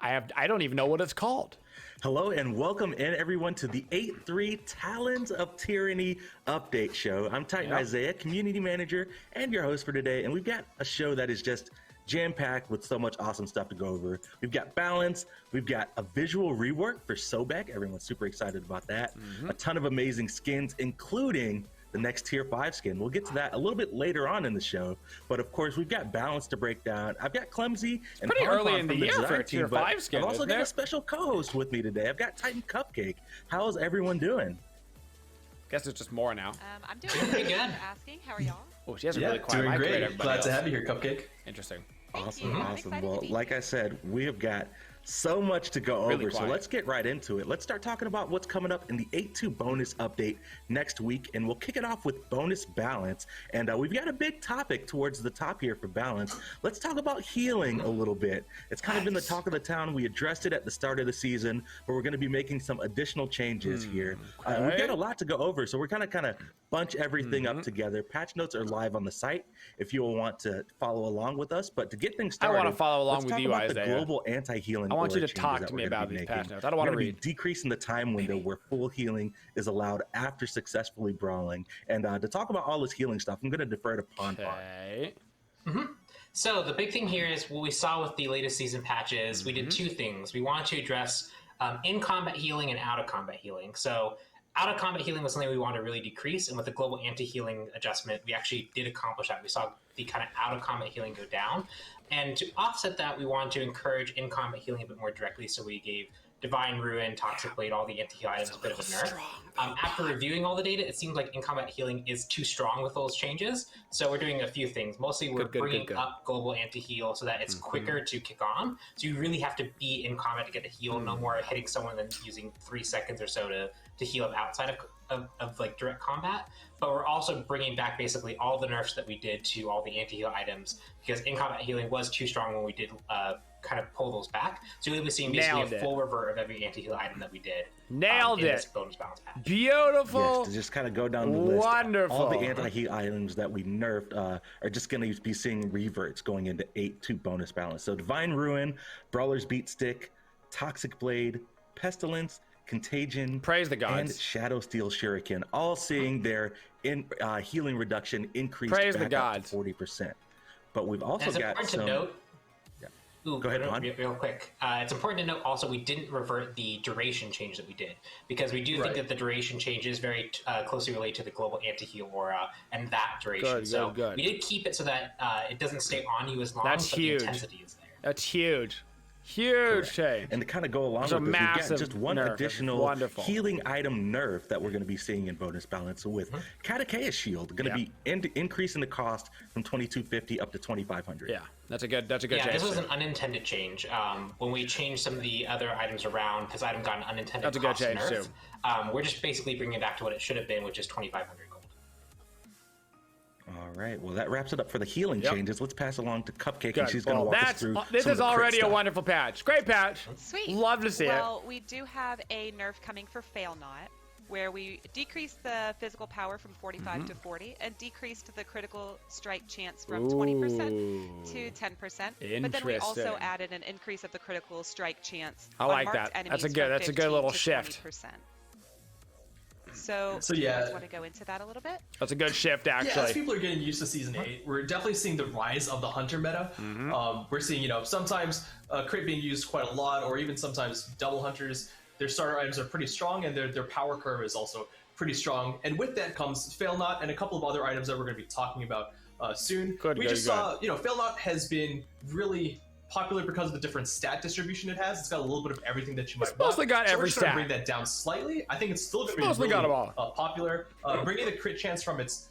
I don't even know what it's called. Hello and welcome in everyone to the 8-3 Talons of Tyranny update show. I'm Titan Isaiah, community manager and your host for today, and we've got a show that is just jam-packed with so much awesome stuff to go over. We've got balance, we've got a visual rework for Sobek, everyone's super excited about that. A ton of amazing skins, including the next tier 5 skin. We'll get to that a little bit later on in the show, but of course we've got balance to break down. I've got Clumsy and pretty Pom early Pom in the from year for a design tier team, but 5 skin, I've also isn't got it? a special co-host with me today. I've got Titan Cupcake. How's everyone doing? Guess it's just more now. I'm doing pretty good. Asking, how are y'all? Oh, she has a really quiet doing mic compared to great. everybody Glad else. to have you here, Cupcake. Interesting. Awesome, I'm awesome. excited Well, to be like here. I said, we have got so much to go Really over, so quiet. let's get right into it. Let's start talking about what's coming up in the 8-2 bonus update next week, and we'll kick it off with bonus balance. And we've got a big topic towards the top here for balance. Let's talk about healing a little bit. It's kind of been the talk of the town. We addressed it at the start of the season, but we're going to be making some additional changes here. We've got a lot to go over, so we're kind of bunch everything up together. Patch notes are live on the site if you will want to follow along with us. But to get things started, I want to follow along let's with talk you, about Isaiah. the global anti-healing. I want you aura to changes talk that to we're me gonna about be these making. patch notes. I don't want to We're gonna read. be decreasing the time window where full healing is allowed after successfully brawling. And to talk about all this healing stuff, I'm going to defer to Pon Pon. Okay. So the big thing here is what we saw with the latest season patches. We did two things. We wanted to address in-combat healing and out-of-combat healing. So out-of-combat healing was something we wanted to really decrease, and with the global anti-healing adjustment, we actually did accomplish that. We saw the kind of out-of-combat healing go down. And to offset that, we wanted to encourage in-combat healing a bit more directly, so we gave Divine Ruin, Toxic Blade, all the anti-heal items a bit of a nerf. After reviewing all the data, it seems like in-combat healing is too strong with those changes, so we're doing a few things. Mostly we're bringing up global anti-heal so that it's quicker to kick on, so you really have to be in combat to get a heal, no more hitting someone and using 3 seconds or so to heal up outside of like direct combat. But we're also bringing back basically all the nerfs that we did to all the anti-heal items, because in-combat healing was too strong when we did kind of pull those back. So we'll be seeing basically a full revert of every anti-heal item that we did. Nailed in it. this bonus balance patch. Beautiful. Yes, to just kind of go down the list. Wonderful. All the anti-heat items that we nerfed are just going to be seeing reverts going into 8-2 bonus balance. So Divine Ruin, Brawler's Beat Stick, Toxic Blade, Pestilence, Contagion, Praise the gods. and Shadow Steel Shuriken, all seeing their healing reduction increase Praise back the up gods. to 40%. But we've also It's got important some. to note. Ooh, Go ahead, Pon. real quick. It's important to note also we didn't revert the duration change that we did, because we do think that the duration change is very closely related to the global anti-heal aura and that duration. Good. We did keep it so that it doesn't stay on you as long, That's but huge. the intensity is there. That's huge. Huge change. And to kind of go along It's a with this, we've got massive just one nerf. additional Wonderful. healing item nerf that we're going to be seeing in bonus balance with Catachaos Shield, going to be increasing the cost from 2250 up to 2500. Yeah, that's a good Yeah, change. this was an unintended change. When we changed some of the other items around, because item got an unintended That's a good cost change, nerf, too. we're just basically bringing it back to what it should have been, which is 2500 gold. All right, well that wraps it up for the healing changes. Let's pass along to Cupcake, and she's Good. going to Well, walk us through this some is of the crit already a stuff. wonderful patch. Great patch. Sweet. Love to see it. Well, we do have a nerf coming for Fail Not, where we decreased the physical power from 45 to 40 and decreased the critical strike chance from 20% to 10%. But then we also Interesting. added an increase of the critical strike chance I on like marked that. enemies That's a good from little 15 to shift. 20%. So, So do you yeah. guys want to go into that a little bit? That's a good shift, Yeah, as actually. people are getting used to Season 8, we're definitely seeing the rise of the Hunter meta. We're seeing, sometimes crit being used quite a lot, or even sometimes double Hunters. Their starter items are pretty strong, and their power curve is also pretty strong. And with that comes Fail Not and a couple of other items that we're going to be talking about soon. We just saw, Fail Not has been really popular because of the different stat distribution it has. It's got a little bit of everything that you might want. mostly got So every we're just gonna stat. bring that down slightly. I think it's still going to be mostly really got 'em all. popular. Bringing the crit chance from its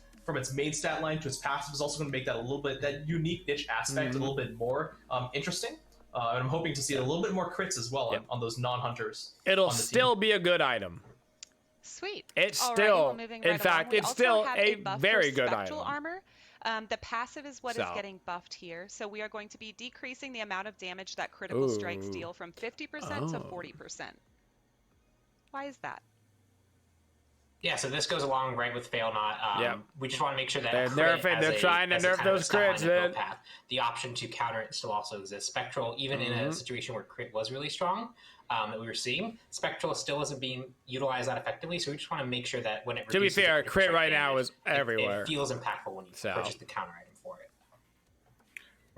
main stat line to its passive is also going to make that a little bit, that unique niche aspect, a little bit more interesting. And I'm hoping to see a little bit more crits as well on those non-hunters. It'll on the still team. be a good item. Sweet. It's Alrighty, still, well, moving in right fact, along. We it's also still have a buff very for good spectral item. armor. The passive is what is So. getting buffed here. So we are going to be decreasing the amount of damage that critical strikes deal from 50% to 40%. Why is that? Yeah, so this goes along right with Fail Not. Yep. We just want to make sure that They're trying to nerf those crits, man. path. The option to counter it still also exists. Spectral, even in a situation where crit was really strong, that we were seeing, Spectral still isn't being utilized that effectively, so we just want to make sure that when it To be fair, crit right now is everywhere. It feels impactful when you purchase the counter item for it.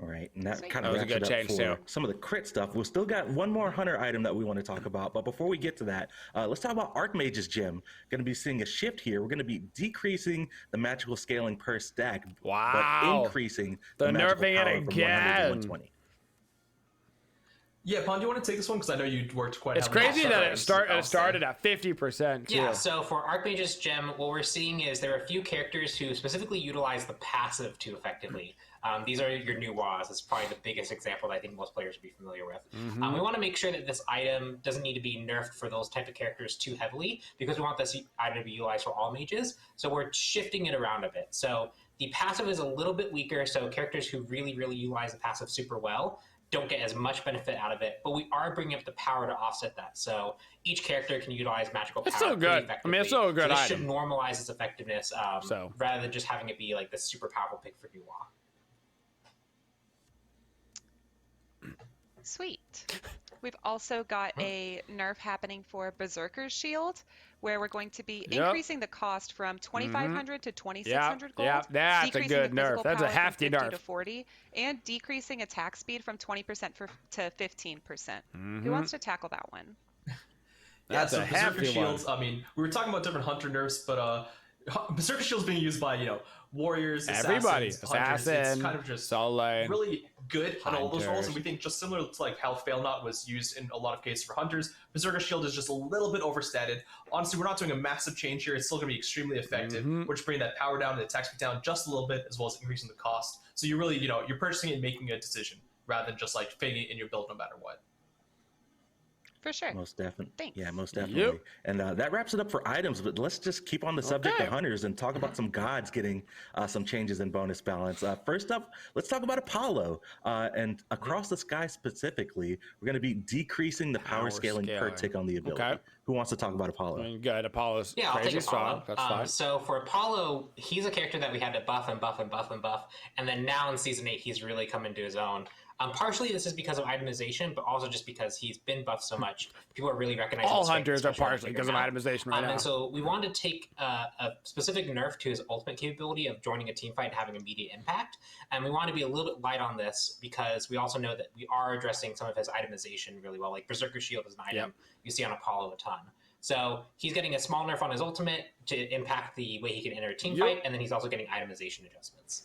All right, and that Sweet. kind That of was a wraps good it up change, for too. some of the crit stuff. We've still got one more hunter item that we want to talk about, but before we get to that, let's talk about Archmage's gem. Going to be seeing a shift here. We're going to be decreasing the magical scaling per stack, Wow. but increasing the They're magical nerfing it power from 100 to again. 120. Yeah, Pon, do you want to take this one? Because I know you worked quite It's heavily on crazy that it items. started at 50% too. Yeah, so for Archmage's gem, what we're seeing is there are a few characters who specifically utilize the passive too effectively. These are your new WAs. It's probably the biggest example that I think most players would be familiar with. We want to make sure that this item doesn't need to be nerfed for those type of characters too heavily, because we want this item to be utilized for all mages. So we're shifting it around a bit. So the passive is a little bit weaker, so characters who really, really utilize the passive super well don't get as much benefit out of it, but we are bringing up the power to offset that. So each character can utilize magical power. It's still good. I mean, it's still a good this item. should normalize its effectiveness rather than just having it be like the super powerful pick for Nuwa. Sweet. We've also got a nerf happening for Berserker Shield, where we're going to be increasing the cost from 2,500 to 2,600 gold. Yep, that's a decreasing good the nerf. physical That's a power from hefty 50 nerf. to 40, and decreasing attack speed from 20% to 15%. Who wants to tackle that one? That's yeah, a so Berserker hefty Shields, one. I mean, we were talking about different hunter nerfs, but Berserker Shield's being used by, warriors, Everybody. assassins, hunters. Assassin, It's kind of just soul lane. really good on all those roles, Hunters. and we think just similar to like how Fail Not was used in a lot of cases for hunters, Berserker Shield is just a little bit overstated. Honestly, we're not doing a massive change here. It's still going to be extremely effective. We're just bringing that power down and the attack speed down just a little bit, as well as increasing the cost. So you're really, you're purchasing it and making a decision rather than just like fading it in your build no matter what. For sure. Most definitely. Thanks. Yeah, most definitely. Yep. And that wraps it up for items, but let's just keep on the subject of hunters and talk about some gods getting some changes in bonus balance. First up, let's talk about Apollo. And across the sky specifically, we're going to be decreasing the power scaling per tick on the ability. Okay. Who wants to talk about Apollo? I mean, good. Apollo's Yeah, I'll crazy take Apollo. strong. That's fine. So for Apollo, he's a character that we had to buff, and then now in Season 8, he's really come into his own. Partially this is because of itemization, but also just because he's been buffed so much. People are really recognizing All his strength, hunters are especially on partially the because of bigger map. itemization right now. And so we wanted to take a specific nerf to his ultimate capability of joining a team fight and having immediate impact. And we want to be a little bit light on this because we also know that we are addressing some of his itemization really well. Like Berserker Shield is an item you see on Apollo a ton. So he's getting a small nerf on his ultimate to impact the way he can enter a team fight, and then he's also getting itemization adjustments.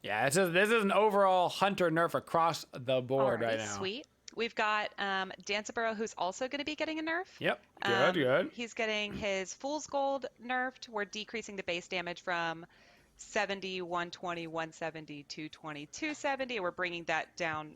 Yeah, this is an overall hunter nerf across the board right Alright, now. Sweet. We've got Dancerboro, who's also going to be getting a nerf. Yep, good. He's getting his Fool's Gold nerfed. We're decreasing the base damage from 70, 120, 170, 220, 270. We're bringing that down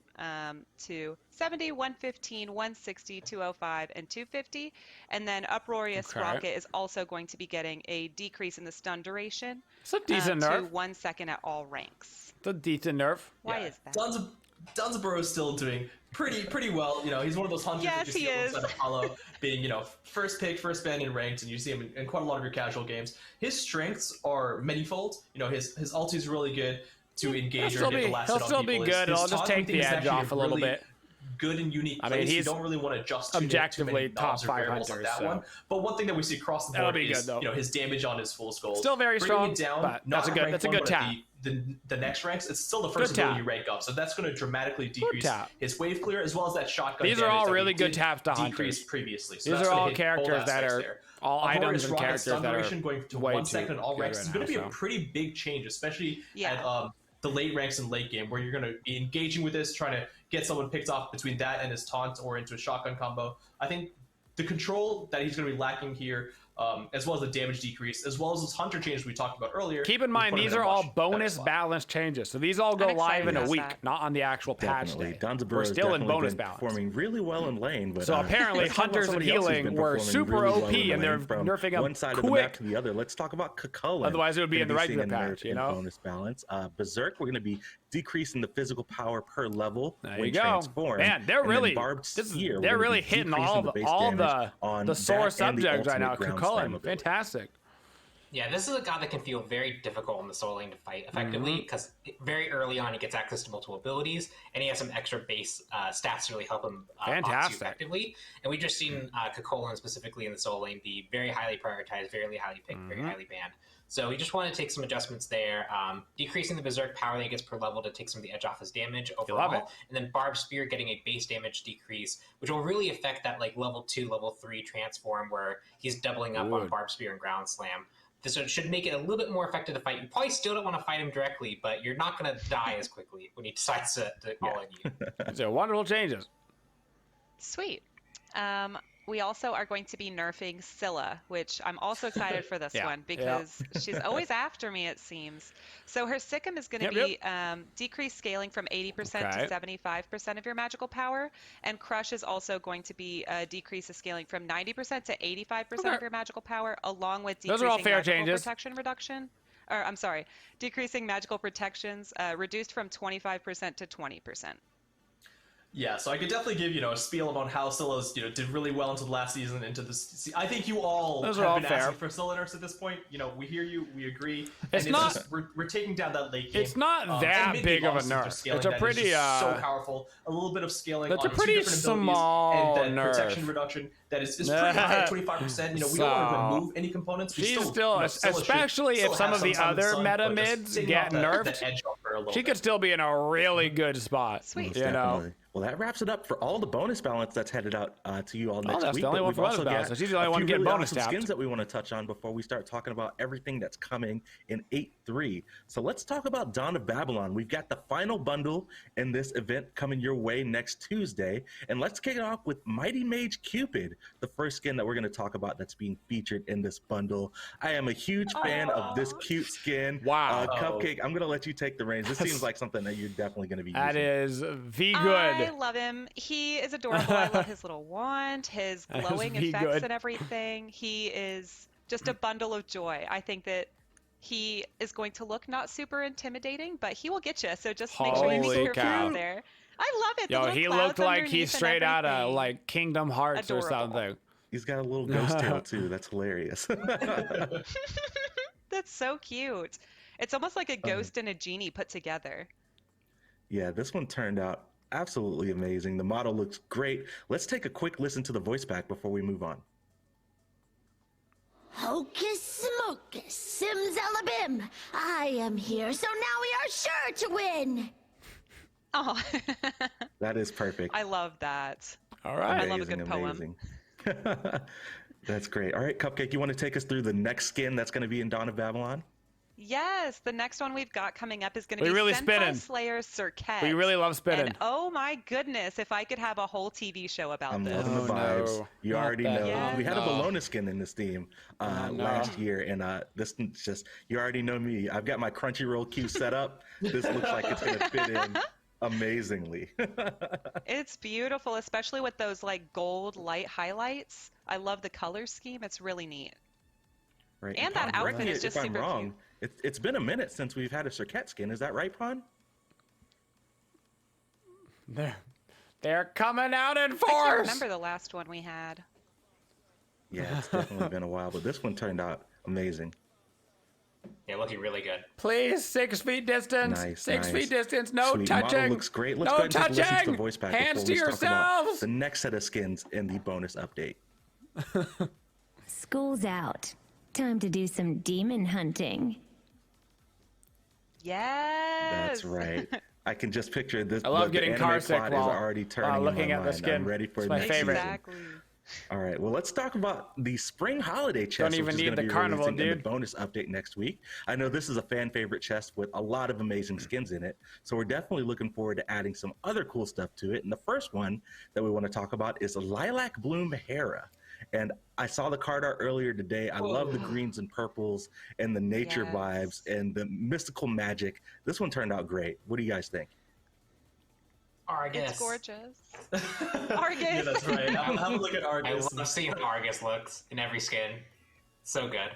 to 70, 115, 160, 205, and 250. And then Uproarious Rocket is also going to be getting a decrease in the stun duration. It's a decent nerf. To 1 second at all ranks. It's a decent nerf. Why is that? Danzaburo is still doing pretty well. He's one of those hunters that you see alongside Apollo being, first pick, first ban in ranked, and you see him in quite a lot of your casual games. His strengths are manyfold. His ulti is really good to engage or get the last hit on people. He'll still be good. It'll just take the edge off a little bit. Good and unique place. I mean, You don't really want to just objectively top 5 hunters. hunters. That one. But one thing that we see across the board is his damage on his full skulls. Still very strong. It down, But not that's a good tap. The next ranks, it's still the first ability you rank up, so that's going to dramatically decrease his wave clear as well as that shotgun. These are all really good taps to hunters. Previously, so these are all characters that are all items and characters that are going to way 1 second in all ranks. It's going to be a so. pretty big change, especially at the late ranks and late game, where you're going to be engaging with this, trying to get someone picked off between that and his taunt or into a shotgun combo. I think the control that he's going to be lacking here, as well as the damage decrease, as well as those hunter changes we talked about earlier. Keep in mind, these are all bonus balance changes. So these all go live in a week, not on the actual patch day. We're still in bonus balance. Performing really well in lane, but so apparently hunters and healing were super OP, and they're nerfing them one side quick. of the map to the other. Let's talk about Cuckola. Otherwise, it would be in the regular patch, bonus balance. Berserk, we're going to be decreasing the physical power per level when transformed. Man, they're really hitting all the sore subjects right now. Cuckola Cullen, fantastic. Yeah, this is a god that can feel very difficult in the soul lane to fight effectively because very early on he gets access to multiple abilities and he has some extra base stats to really help him box you effectively. And we've just seen Kakolan specifically in the soul lane be very highly prioritized, very highly picked, very highly banned. So we just want to take some adjustments there, decreasing the Berserk power that he gets per level to take some of the edge off his damage overall, and then Barb Spear getting a base damage decrease, which will really affect that like level 2, level 3 transform where he's doubling up on Barb Spear and Ground Slam. This should make it a little bit more effective to fight. You probably still don't want to fight him directly, but you're not going to die as quickly when he decides to call on you. So wonderful changes. Sweet. We also are going to be nerfing Cilla, which I'm also excited for this one because she's always after me, it seems. So her Sikkim is going to be decreased scaling from 80% to 75% of your magical power, and Crush is also going to be a decrease of scaling from 90% to 85% of your magical power, along with decreasing magical protection reduction. Or I'm sorry, decreasing magical protections reduced from 25% to 20%. Yeah, so I could definitely give, a spiel about how Cilla's, did really well into the last season, into this. I think you all have been asking for Cilla nerfs at this point. We hear you, we agree. It's not. Just, we're taking down that late game. It's not that big of a nerf. It's a pretty so powerful. A little bit of scaling. It's on a pretty small and then nerf. protection reduction that is pretty high at 25%. We don't want to remove any components. We still especially if some of the other meta mids get nerfed, she could still be in a really good spot. Sweet. Well, that wraps it up for all the bonus balance that's headed out to you all next that's week. The only one for bonus balance. She's the only one getting bonus tapped. Skins that we want to touch on before we start talking about everything that's coming in 8.3. So let's talk about Dawn of Babylon. We've got the final bundle in this event coming your way next Tuesday. And let's kick it off with Mighty Mage Cupid, the first skin that we're going to talk about that's being featured in this bundle. I am a huge fan of this cute skin. Wow. Cupcake, I'm going to let you take the reins. This seems like something that you're definitely going to be using. That is good. I love him. He is adorable. I love his little wand, his glowing effects and everything. He is just a bundle of joy. I think that he is going to look not super intimidating, but he will get you. So just make sure you keep your out there. I love it. Yo, he looked like he's straight out of like Kingdom Hearts or something. He's got a little ghost tail too. That's hilarious. That's so cute. It's almost like a ghost and a genie put together. Yeah, this one turned out absolutely amazing. The model looks great. Let's take a quick listen to the voice pack before we move on. Hocus smocus, simsalabim. I am here, so now we are sure to win. Oh, that is perfect. I love that. All right. I love a good poem. That's great. All right, Cupcake, you want to take us through the next skin that's going to be in Dawn of Babylon? Yes, the next one we've got coming up is going to be really Senpai Slayer Serket. We really love spinning. And oh my goodness, if I could have a whole TV show about this. I'm loving the vibes. No. You already know. Yes. We had a Bologna skin in this theme last year, and this is just, you already know me. I've got my Crunchyroll queue set up. This looks like it's going to fit in amazingly. It's beautiful, especially with those like gold light highlights. I love the color scheme. It's really neat. Right. And that outfit is just super cute. It's been a minute since we've had a Serket skin. Is that right, Pon? They're coming out in force. I can't remember the last one we had. Yeah, it's definitely been a while, but this one turned out amazing. Yeah, looking really good. Please, 6 feet distance. Nice, 6 nice. feet distance. No Sweet. touching. Model looks great. Let's no go ahead and touching. listen to the voice pack Hands before to we talk about yourselves. the next set of skins in the bonus update. School's out. Time to do some demon hunting. Yes. That's right. I can just picture this. I love getting car sick while while already turning looking in my at the mind. skin. I'm ready for it's the my next favorite. season. Exactly. All right, well, let's talk about the spring holiday chest. Don't even which is need gonna the be carnival, releasing in dude. the bonus update next week. I know this is a fan favorite chest with a lot of amazing skins in it, so we're definitely looking forward to adding some other cool stuff to it. And the first one that we want to talk about is Lilac Bloom Hera. And I saw the card art earlier today. I love the greens and purples and the nature vibes and the mystical magic. This one turned out great. What do you guys think? Argus. It's gorgeous. Argus. Yeah, that's right. Have a look at I Argus. love seeing how Argus looks in every skin. So good.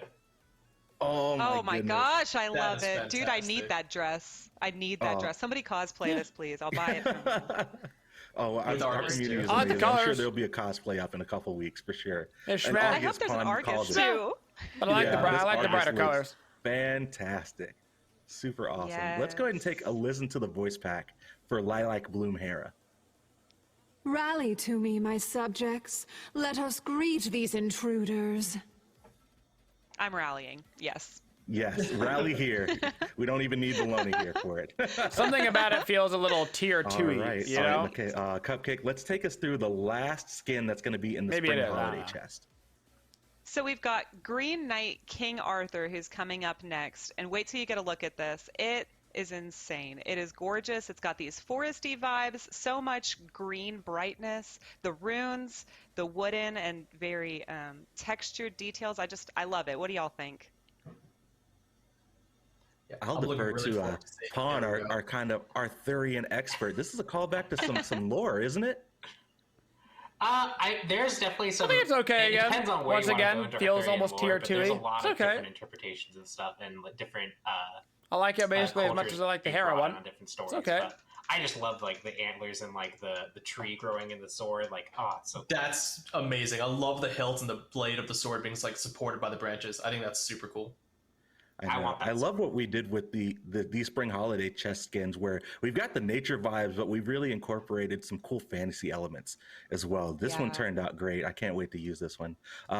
Oh my goodness. gosh, I That love is it. Dude, I need fantastic. that dress. I need that dress. Somebody cosplay this, please. I'll buy it from you. Oh, our artists, community is I like the amazing. I'm sure colors. there'll be a cosplay up in a couple weeks for sure. There's And Shred. I hope August there's an Pond Argus calls it. too. But I like Yeah, the this brighter August colors. looks fantastic. Super awesome. Let's go ahead and take a listen to the voice pack for Lilac Bloom Hera. Rally to me, my subjects. Let us greet these intruders. I'm rallying. Yes. Yes, rally here. We don't even need the Loney here for it. Something about it feels a little tier 2-y, right. you know? Okay, Cupcake, let's take us through the last skin that's going to be in the Maybe spring it is, holiday chest. So we've got Green Knight King Arthur, who's coming up next. And wait till you get a look at this. It is insane. It is gorgeous. It's got these foresty vibes, so much green brightness, the runes, the wooden and very textured details. I love it. What do y'all think? Yeah, I'll I'm looking defer really to forward to seeing it. Pawn, There we go. our kind of Arthurian expert. This is a callback to some lore, isn't it? There's definitely some. I think it's okay It again. depends on where Once you wanna again, go into feels Arthurian almost lore, tier but there's a 2-y. lot It's of okay. different interpretations and stuff, and like, different. I like it basically as much cultures as I like the being Hera brought one. in on different stories, It's okay. but I just love like the antlers and like the tree growing in the sword. Like, oh, it's so cool. That's amazing. I love the hilt and the blade of the sword being like supported by the branches. I think that's super cool. I want that I love what we did with these spring holiday chest skins, where we've got the nature vibes, but we've really incorporated some cool fantasy elements as well. This one turned out great. I can't wait to use this one.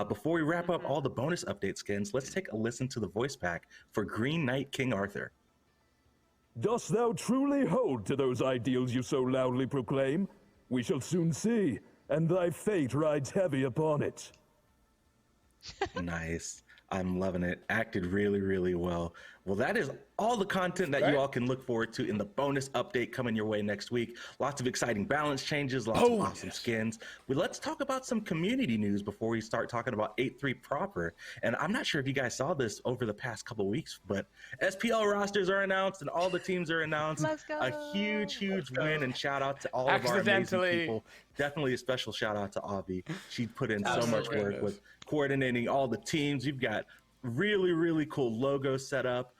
Before we wrap up all the bonus update skins, let's take a listen to the voice pack for Green Knight King Arthur. Dost thou truly hold to those ideals you so loudly proclaim? We shall soon see, and thy fate rides heavy upon it. Nice. I'm loving it. Acted really, really well. Well, that is all the content that you all can look forward to in the bonus update coming your way next week. Lots of exciting balance changes, lots of awesome skins. But let's talk about some community news before we start talking about 8.3 proper. And I'm not sure if you guys saw this over the past couple weeks, but SPL rosters are announced and all the teams are announced. Let's go. A huge win, and shout out to all of our amazing people. Definitely a special shout out to Avi. She put in so much work with coordinating all the teams. You've got really, really cool logos set up,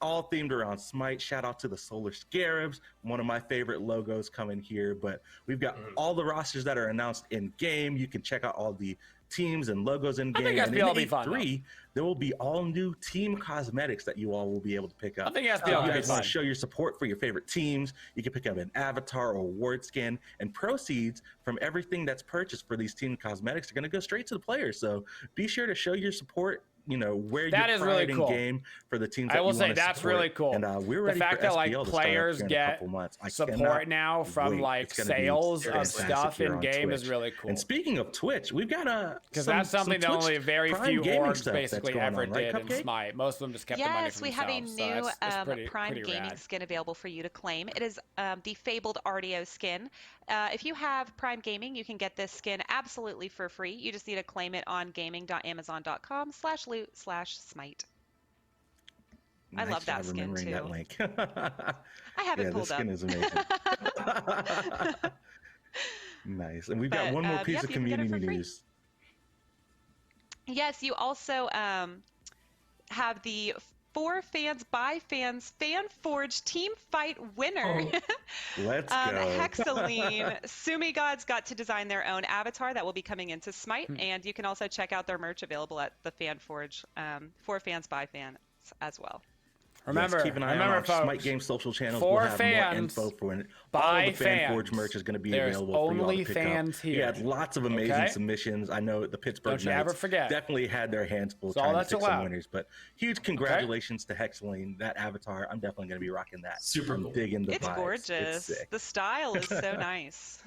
all themed around Smite. Shout out to the Solar Scarabs, one of my favorite logos coming here. But we've got all the rosters that are announced in game. You can check out all the teams and logos in game. I think and SPL will be in fun, 8.3, there will be all new team cosmetics that you all will be able to pick up. I think SPL If will you be guys want fun. to show your support for your favorite teams, you can pick up an avatar or award skin, and proceeds from everything that's purchased for these team cosmetics are going to go straight to the players. So be sure to show your support, where That you're is really pride cool. in game for the teams I that will you say want to that's support. really cool. And we're ready The fact for that like SPL to start up players here in a get couple months. I support cannot now from wait. like It's gonna be sales of fantastic stuff here in on game is Twitch. really cool. And speaking of Twitch, we've got Because that's something that only very few orgs stuff that's basically going ever on, right, did in Cupcake? Smite. Most of them just kept the money Yes, for we have a themselves. new So it's pretty, Prime pretty Gaming rad. skin available for you to claim. It is the Fabled Artio skin. If you have Prime Gaming, you can get this skin absolutely for free. You just need to claim it on gaming.amazon.com/loot/smite. I love that skin remembering too. that link. I have it Yeah, pulled this skin up. is amazing. Nice. And we've got But, one more piece yep, of you can get it community for free. news. Yes, you also have the For Fans by Fans Fan Forge Team Fight winner. Let's go. Hexaline, Sumi Gods got to design their own avatar that will be coming into Smite, and you can also check out their merch available at the Fan Forge For Fans by Fans as well. Remember, Yes, keep an eye on our folks, Smite Game social channels. for We'll have fans, more info for it. by All the Fan fans. Forge merch is going to be There's available for you all only to pick fans up. here. We had lots of amazing Okay? submissions. I know the Pittsburgh Don't you Knights ever forget. definitely had their hands full It's all trying to that's pick some allowed. winners. But huge congratulations to Hexaline, that avatar. I'm definitely going to be rocking that. Super I'm cool. digging the It's vibes. gorgeous. It's sick. The style is so nice.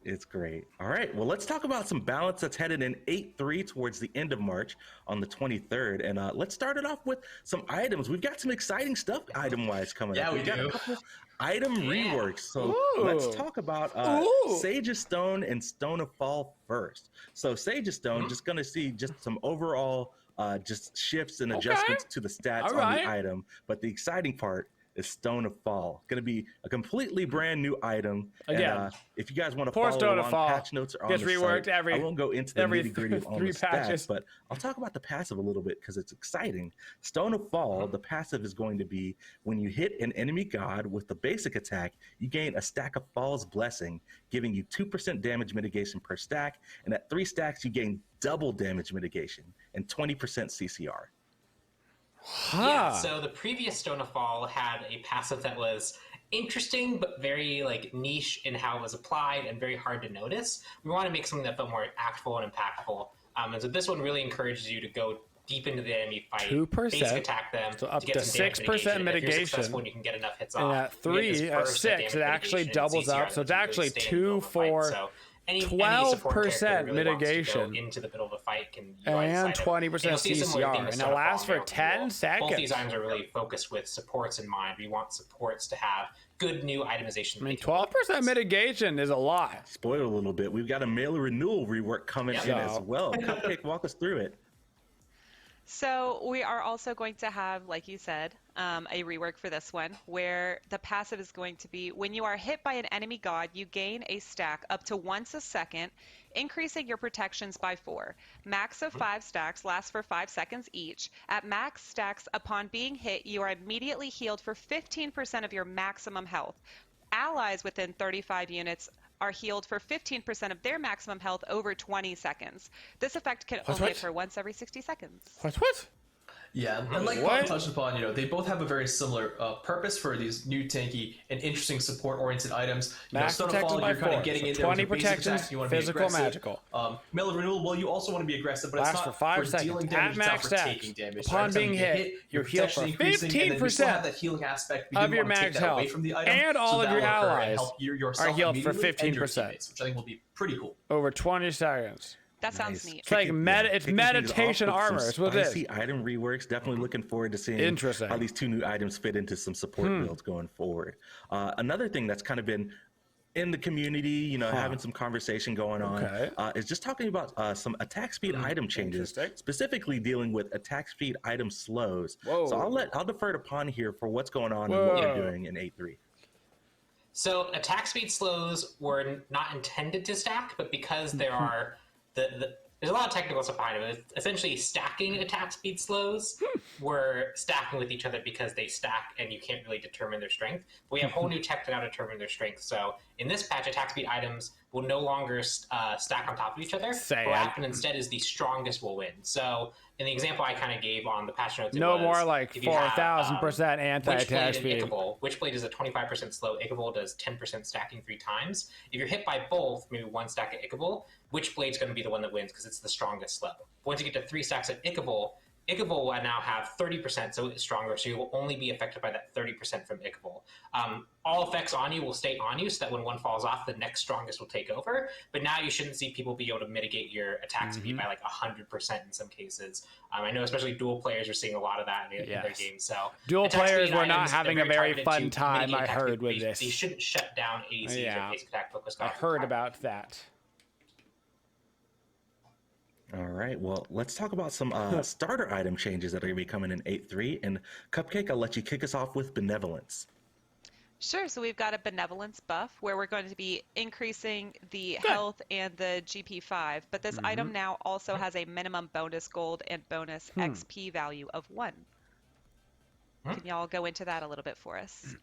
It's great. All right. Well, let's talk about some balance that's headed in 8.3 towards the end of March on the 23rd. And let's start it off with some items. We've got some exciting stuff item-wise coming Yeah, up. we We've got do. a couple item reworks. So Ooh. let's talk about Ooh. Sage of Stone and Stone of Fall first. So Sage of Stone, just going to see just some overall just shifts and adjustments to the stats All on right. the item. But the exciting part, is Stone of Fall. Going to be a completely brand new item. Again, and, if you guys want to poor follow Stone of along, Fall patch notes are on gets the reworked site. every- I won't go into the every nitty-gritty on three the patches. stats, but I'll talk about the passive a little bit because it's exciting. Stone of Fall, the passive is going to be when you hit an enemy god with the basic attack, you gain a stack of Fall's Blessing, giving you 2% damage mitigation per stack, and at 3 stacks, you gain double damage mitigation and 20% CCR. Yeah, so the previous Stone of Fall had a passive that was interesting, but very like niche in how it was applied and very hard to notice. We want to make something that felt more actful and impactful. And so this one really encourages you to go deep into the enemy fight, 2%, basic attack them, so up to get to some 6% mitigation. If you're mitigation. successful and you can get enough hits And off, at 3, at 6, it actually doubles up. So it's actually 2 for 12% mitigation into the middle of a fight can and 20% CCR, and it lasts for 10 Both seconds. these items are really focused with supports in mind. We want supports to have good new itemization. I mean, 12% mitigation is a lot. Spoil a little bit. We've got a mail renewal rework coming in as well. Cupcake, walk us through it. So we are also going to have, like you said, a rework for this one, where the passive is going to be when you are hit by an enemy god, you gain a stack up to once a second, increasing your protections by 4. Max of 5 stacks lasts for 5 seconds each. At max stacks, upon being hit, you are immediately healed for 15% of your maximum health. Allies within 35 units are healed for 15% of their maximum health over 20 seconds. This effect can only occur once every 60 seconds. What? Yeah, and like Bob touched upon, they both have a very similar purpose for these new tanky and interesting support-oriented items. Max Stone of protection Fall, by you're kind 4, of getting so in there 20 with your basic protections, attack, you want to be physical, aggressive. magical. Melee renewal, well, you also want to be aggressive, but it's Lasts not for 5 for dealing seconds. damage, At it's not max for stats. taking damage. Upon Every time being you get hit, you're healed for protection increasing, and then you still 15%. have that healing aspect. We of do your want to take max that away health, from the item, and all so of your that will occur and allies help yourself are healed for immediately and your 15%. teammates, which I think will be pretty cool. Over 20 seconds. That sounds neat. It's like it's meditation armor. It's what it is. Spicy item reworks. Definitely looking forward to seeing Interesting. how these 2 new items fit into some support builds going forward. Another thing that's kind of been in the community, having some conversation going on, is just talking about some attack speed item changes, specifically dealing with attack speed item slows. Whoa. So I'll defer to Pon here for what's going on and what we're doing in 8.3. So attack speed slows were not intended to stack, but because there are there's a lot of technical stuff behind it. But essentially, stacking attack speed slows were stacking with each other because they stack and you can't really determine their strength. But we have whole new tech to now determine their strength. So in this patch, attack speed items will no longer stack on top of each other. What will happen instead is the strongest will win. So in the example I kind of gave on the patch notes, no more like 4,000% anti-attack speed. Witchblade is a 25% slow. Ichabod does 10% stacking 3 times. If you're hit by both, maybe 1 stack at Ichabod, Witchblade's going to be the one that wins because it's the strongest slow. Once you get to 3 stacks at Ichabod will now have 30%, so it's stronger, so you will only be affected by that 30% from Ichabod. All effects on you will stay on you, so that when one falls off, the next strongest will take over. But now you shouldn't see people be able to mitigate your attack speed by like 100% in some cases. I know especially dual players are seeing a lot of that in their games. So dual players were not items, having a very fun time, I heard, with this. They shouldn't shut down ADCs or basic attack focus. I heard about that. All right, well, let's talk about some starter item changes that are going to be coming in 8.3. And Cupcake, I'll let you kick us off with Benevolence. Sure, so we've got a Benevolence buff where we're going to be increasing the health and the GP5, but this item now also has a minimum bonus gold and bonus XP value of 1. Can y'all go into that a little bit for us?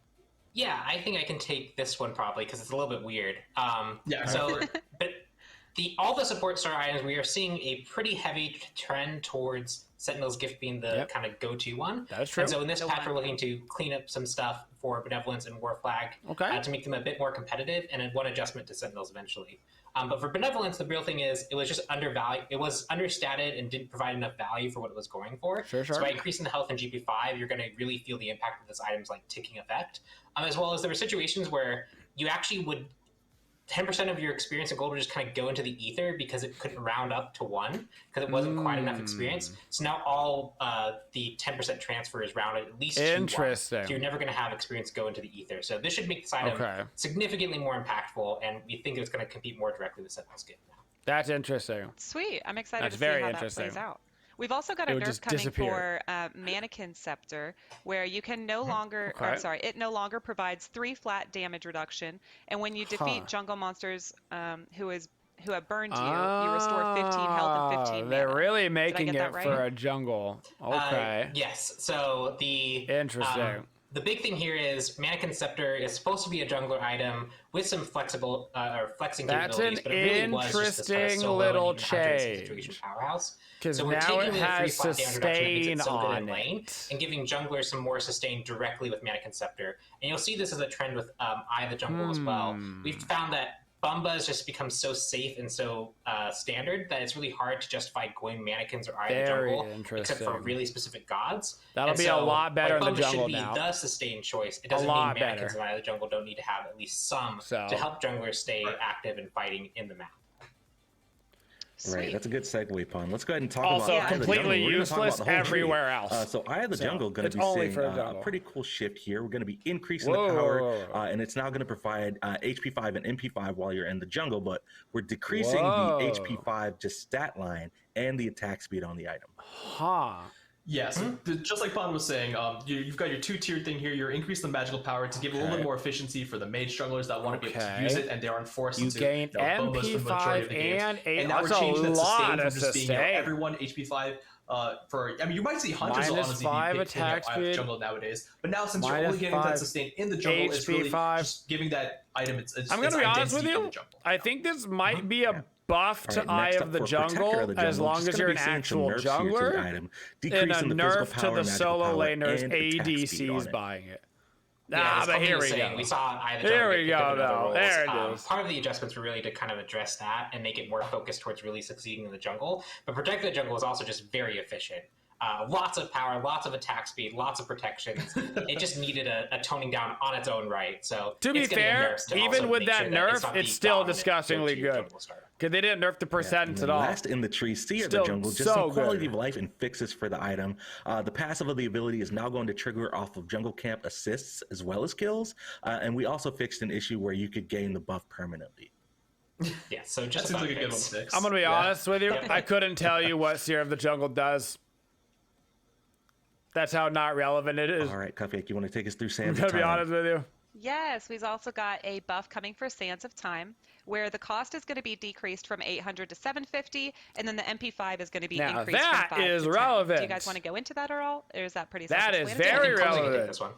Yeah, I think I can take this one probably because it's a little bit weird. But all the support star items, we are seeing a pretty heavy trend towards Sentinel's Gift being the kind of go-to one. That's true. And so in this patch, we're looking to clean up some stuff for Benevolence and War Flag to make them a bit more competitive, and then one adjustment to Sentinels eventually. But for Benevolence, the real thing is it was just undervalued. It was understated and didn't provide enough value for what it was going for. Sure. So by increasing the health in GP5, you're going to really feel the impact of this item's like ticking effect. As well as there were situations where you actually would 10% of your experience and gold would just kind of go into the ether because it couldn't round up to 1 because it wasn't quite enough experience. So now all the 10% transfer is rounded at least to 1. So you're never going to have experience go into the ether. So this should make this item significantly more impactful, and we think it's going to compete more directly with Sentinel's Gift now. That's interesting. Sweet. I'm excited to see very how interesting. that plays out. We've also got a would nerf just coming disappear. for Mannequin Scepter, where you can no longer, or, I'm sorry, it no longer provides 3 flat damage reduction, and when you defeat jungle monsters who have burned you, you restore 15 health and 15 mana. They're really making Did I it get that for right? a jungle. Okay. Yes. So the Interesting. The big thing here is Mannequin Scepter is supposed to be a jungler item with some flexible or flexing capabilities, but it really was just this kind of interesting solo little and situation change. powerhouse. Because So we're now taking it the 3 has flat damage reduction that makes it sustain so good on in lane it. and giving junglers some more sustain directly with Mannequin Scepter. And you'll see this as a trend with Eye of the Jungle as well. We've found that Bumba has just become so safe and so standard that it's really hard to justify going mannequins or Eye of the Jungle, except for really specific gods. That'll be a lot better in the Bumba jungle should be now. the sustained choice. It doesn't mean mannequins and Eye of the Jungle don't need to have at least some to help junglers stay active and fighting in the map. Right, that's a good segue, Pun. Let's go ahead and talk Also about completely useless everywhere else. So Eye of the Jungle going to be seeing a pretty cool shift here. We're going to be increasing the power, and it's now going to provide HP 5 and MP 5 while you're in the jungle, but we're decreasing the HP 5 just stat line and the attack speed on the item. Yeah, so just like Pon was saying, you've got your 2-tiered thing here. You're increasing the magical power to give a little bit more efficiency for the mage strugglers that want to be able to use it, and they aren't forced you to gain MP 5 and 8. And now we're That's changing a that sustain lot of from just being sustain. everyone HP 5 for. I mean, you might see hunters Minus honestly 5 be attack Eye of the speed. Jungle nowadays, but now since Minus you're only getting 5 that sustain in the jungle, it's really HP5. just giving that item its I'm going to be honest with identity in you. the jungle. I think this might be a buff to Eye next of up the for Protector of Jungle, the as Jungle, long just as gonna you're be an seeing some actual nerfs here to the jungler, item, and a decreasing the physical nerf to power, the magical solo power, laners and attack speed on ADCs it. buying it. Yeah, But here we go. We saw Eye of the Here Jungle we get picked go, up in other though. roles. There it is. Part of the adjustments were really to kind of address that and make it more focused towards really succeeding in the jungle. But Protect the Jungle is also just very efficient. Lots of power, lots of attack speed, lots of protections. It just needed a toning down on its own right. So To be fair, even with that nerf, it's still disgustingly good. Because they didn't nerf the percents at all. Last in the tree, Sea of the Still Jungle, just so some quality good. of life and fixes for the item. The passive of the ability is now going to trigger off of Jungle Camp assists as well as kills. And we also fixed an issue where you could gain the buff permanently. Yeah, so just That seems like a good one to fix. I'm going to be honest with you. I couldn't tell you what Seer of the Jungle does. That's how not relevant it is. All right, Cupcake, you want to take us through I'm Sands going of to be Time? honest with you. Yes, we've also got a buff coming for Sands of Time, where the cost is going to be decreased from 800 to 750, and then the MP5 is going to be Now, increased that from 5 is to 10. relevant. Do you guys want to go into that at all, or is that pretty That is self-explanatory? very relevant. This one.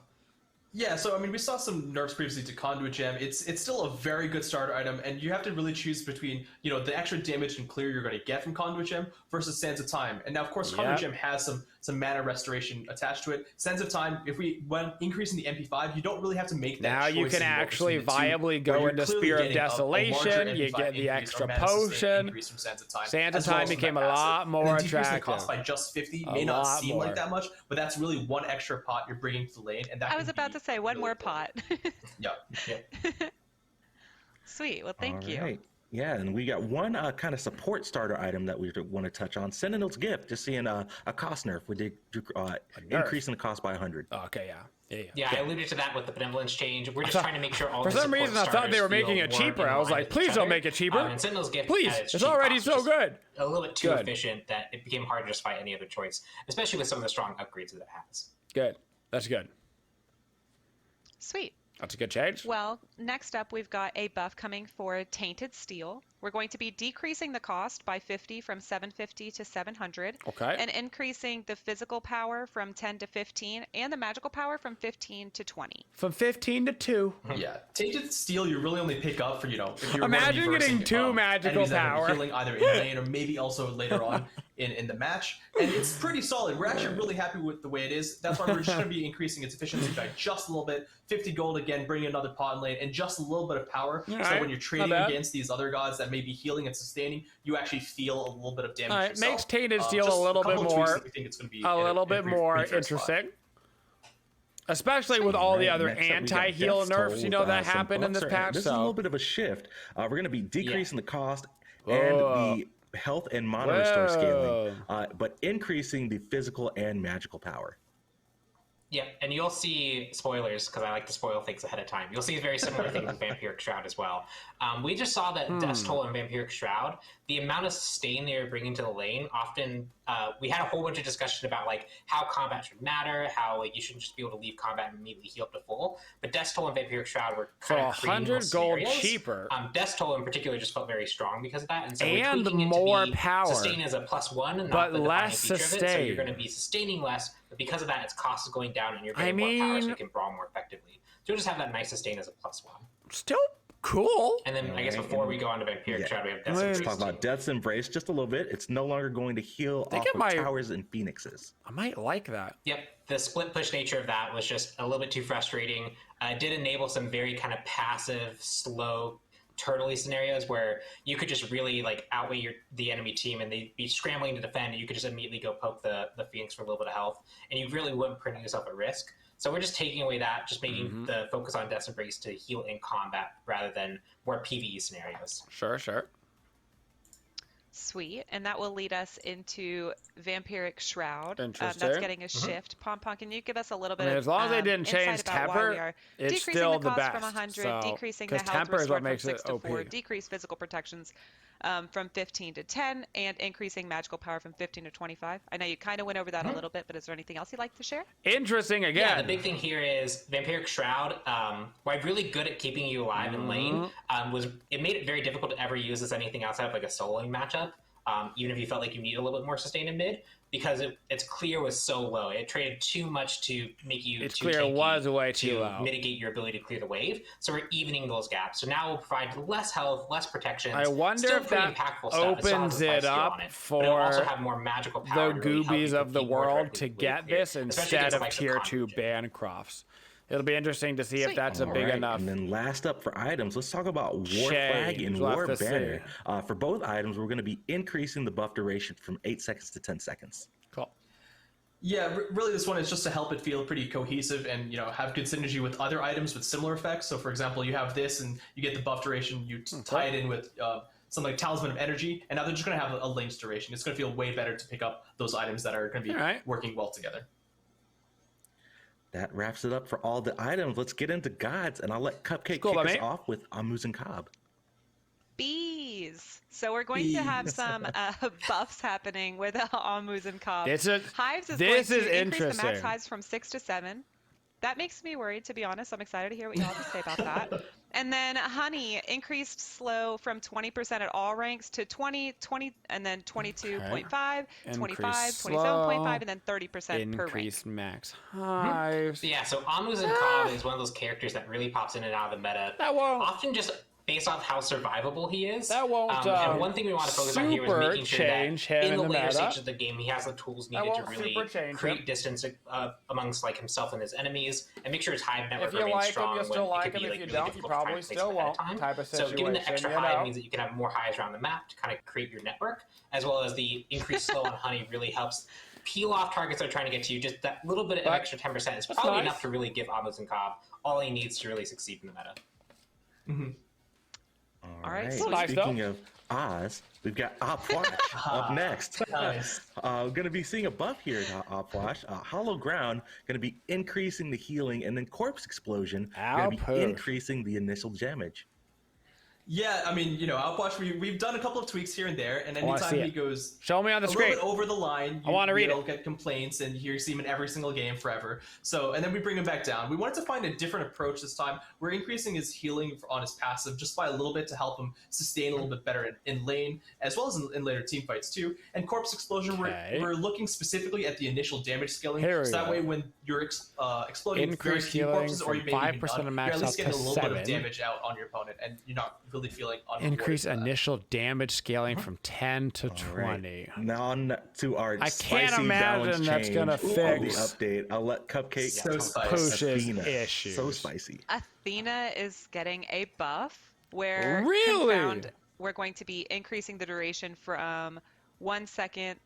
Yeah, so I mean, we saw some nerfs previously to Conduit Gem. It's still a very good starter item, and you have to really choose between, you know, the extra damage and clear you're going to get from Conduit Gem versus Sands of Time. And now, of course, Conduit Gem has some mana restoration attached to it. Sands of Time, when increasing the MP5, you don't really have to make that Now you choice can anymore actually between the two, viably where go you're into clearly Spear of getting a larger Desolation, you MP5 get the increase or extra mana sustain potion. increase from Sands of Time. Sands of as well Time as from became that a passive. lot And more then decreasing the attractive. cost by just 50 A may not lot seem more. like that much, but that's really one extra pot you're bringing to the lane, and that I was about to say one more pot. Yeah. Sweet. Well, thank All you. right. Yeah, and we got one kind of support starter item that we want to touch on. Sentinel's Gift, just seeing a cost nerf. We did increasing the cost by 100. Okay, yeah. Yeah, I alluded to that with the benevolence change. We're just trying to make sure all For the some support reason, I thought they were starters making feel it more cheaper. in I was line like, with please each don't other. make it cheaper. And Sentinel's Gift Please, at its it's cheap already cost so was good. a little bit too Good. efficient that it became hard to justify any other choice, especially with some of the strong upgrades that it has. Good. That's good. Sweet. That's a good change. Well, next up, we've got a buff coming for Tainted Steel. We're going to be decreasing the cost by 50 from 750 to 700. Okay. And increasing the physical power from 10 to 15 and the magical power from 15 to 20. From 15 to 2. Yeah, Tainted Steel you really only pick up for, you know, if you're Imagine gonna be getting versing, 2 magical enemies that are power. healing either in lane or maybe also later on in the match. And it's pretty solid. We're actually really happy with the way it is. That's why we're just going to be increasing its efficiency by just a little bit. 50 gold again, bring another pot in lane, and just a little bit of power. So right, when you're trading not bad. against these other gods that may be healing and sustaining, you actually feel a little bit of damage All right, yourself. makes Tainted Steel Just a little bit couple of tweaks more, that we think it's gonna be a little bit pretty more fair spot. interesting. Especially with all the Right, other next up, we got anti-heal Death's nerfs, Toll you know, with, that some happened in buffs this are- patch. This is a little So bit of a shift. We're going to be decreasing the cost Whoa. and the health and mana restore Whoa. scaling, but increasing the physical and magical power. Yeah, and you'll see spoilers, because I like to spoil things ahead of time. You'll see very similar things in Vampiric Shroud as well. We just saw that Death's Toll and Vampiric Shroud, the amount of sustain they were bringing to the lane, often, we had a whole bunch of discussion about like how combat should matter, how like you shouldn't just be able to leave combat and immediately heal up to full. But Death's Toll and Vampiric Shroud were kind of 100 gold cheaper. Death's Toll in particular just felt very strong because of that, and so and we're tweaking more it to be power, sustain as a +1, and but not the less defining feature of it. So sustain. you're going to be sustaining less, but because of that, its cost is going down, and you're getting more power, so you can brawl more effectively. So you'll just have that nice sustain as a +1. Still cool. And then I guess before we go on to Vampiric Shroud, we have Death's Embrace. Let's talk about Death's Embrace just a little bit. It's no longer going to heal off of towers and phoenixes. I might like that. Yep, the split push nature of that was just a little bit too frustrating. It did enable some very kind of passive, slow, turtley scenarios where you could just really like outweigh the enemy team, and they'd be scrambling to defend, and you could just immediately go poke the Phoenix for a little bit of health, and you really wouldn't put yourself at risk. So we're just taking away that, just making the focus on Death's Embrace to heal in combat rather than more PvE scenarios. Sure. Sweet, and that will lead us into Vampiric Shroud. Interesting. That's getting a shift. Pom-Pom, can you give us a little bit as long as they didn't change temper, it's decreasing still the the cost best. from 100, so, decreasing the health temper is what restored makes from 6 it to OP. 4, decrease physical protections from 15 to 10, and increasing magical power from 15 to 25. I know you kind of went over that a little bit, but is there anything else you'd like to share? Interesting again. Yeah, the big thing here is Vampiric Shroud, why really good at keeping you alive in lane, was it made it very difficult to ever use as anything outside of like a soloing matchup. Even if you felt like you need a little bit more sustain in mid, because its clear was so low. It traded too much to make you its too clear tanky was way too to low. mitigate your ability to clear the wave. So we're evening those gaps. So now we'll provide less health, less protection. I wonder still if pretty that impactful stuff. opens it up but it'll also for have more magical power the to really help goobies you of the compete more world directly to with get clear, this especially instead against, of like, the tier 2 Conjure. Bancrofts. It'll be interesting to see if that's a big enough. And then last up for items, let's talk about War Flag and We'll War have to Banner. For both items, we're going to be increasing the buff duration from 8 seconds to 10 seconds. Cool. Yeah, really, this one is just to help it feel pretty cohesive and have good synergy with other items with similar effects. So, for example, you have this, and you get the buff duration. You tie it in with something like Talisman of Energy, and now they're just going to have a length duration. It's going to feel way better to pick up those items that are going to be working well together. That wraps it up for all the items. Let's get into gods, and I'll let Cupcake kick us off with Amuz and Cobb. Bees. So we're going to have some buffs happening with Amuz and Cobb. Hives is going to increase the max hives from 6 to 7. That makes me worried, to be honest. I'm excited to hear what you all have to say about that. And then Honey increased slow from 20% at all ranks to 20, and then 22.5, 25, 27.5, and then 30% per rank. Increased max hives. Yeah, so Amuz and Cobb is one of those characters that really pops in and out of the meta. That won't. Often just based off how survivable he is. That won't. And one thing we want to focus on here is making sure that in the later stages of the game, he has the tools needed to really create distance amongst like himself and his enemies, and make sure his hive network remains strong. If you like him, if you don't, you probably still won't. Type of situation. So giving the extra hive means that you can have more hives around the map to kind of create your network, as well as the increased slow on Honey really helps peel off targets that are trying to get to you. Just that little bit of extra 10% is probably enough to really give Amuz and Cobb all he needs to really succeed in the meta. All right. Speaking of Oz, we've got Opwash up next. Nice. We're going to be seeing a buff here at Opwash. Hollow Ground going to be increasing the healing, and then Corpse Explosion going to be increasing the initial damage. Yeah, I mean, Outwash, we've done a couple of tweaks here and there, and anytime he goes show me on the screen a little bit over the line, I want to read it. You'll get complaints, and you see him in every single game forever. So, and then we bring him back down. We wanted to find a different approach this time. We're increasing his healing on his passive just by a little bit to help him sustain a little bit better in lane, as well as in later team fights too. And Corpse Explosion, we're looking specifically at the initial damage scaling, so that way when you're exploding very few corpses, or you maybe even none, you're at least getting a little bit of damage out on your opponent, and you're not really feeling increase initial damage scaling from 10 to 20. Now on to our I can't imagine that's gonna fix the update. I'll let Cupcake push Athena. issues. So spicy. Athena is getting a buff where we're going to be increasing the duration from 1 second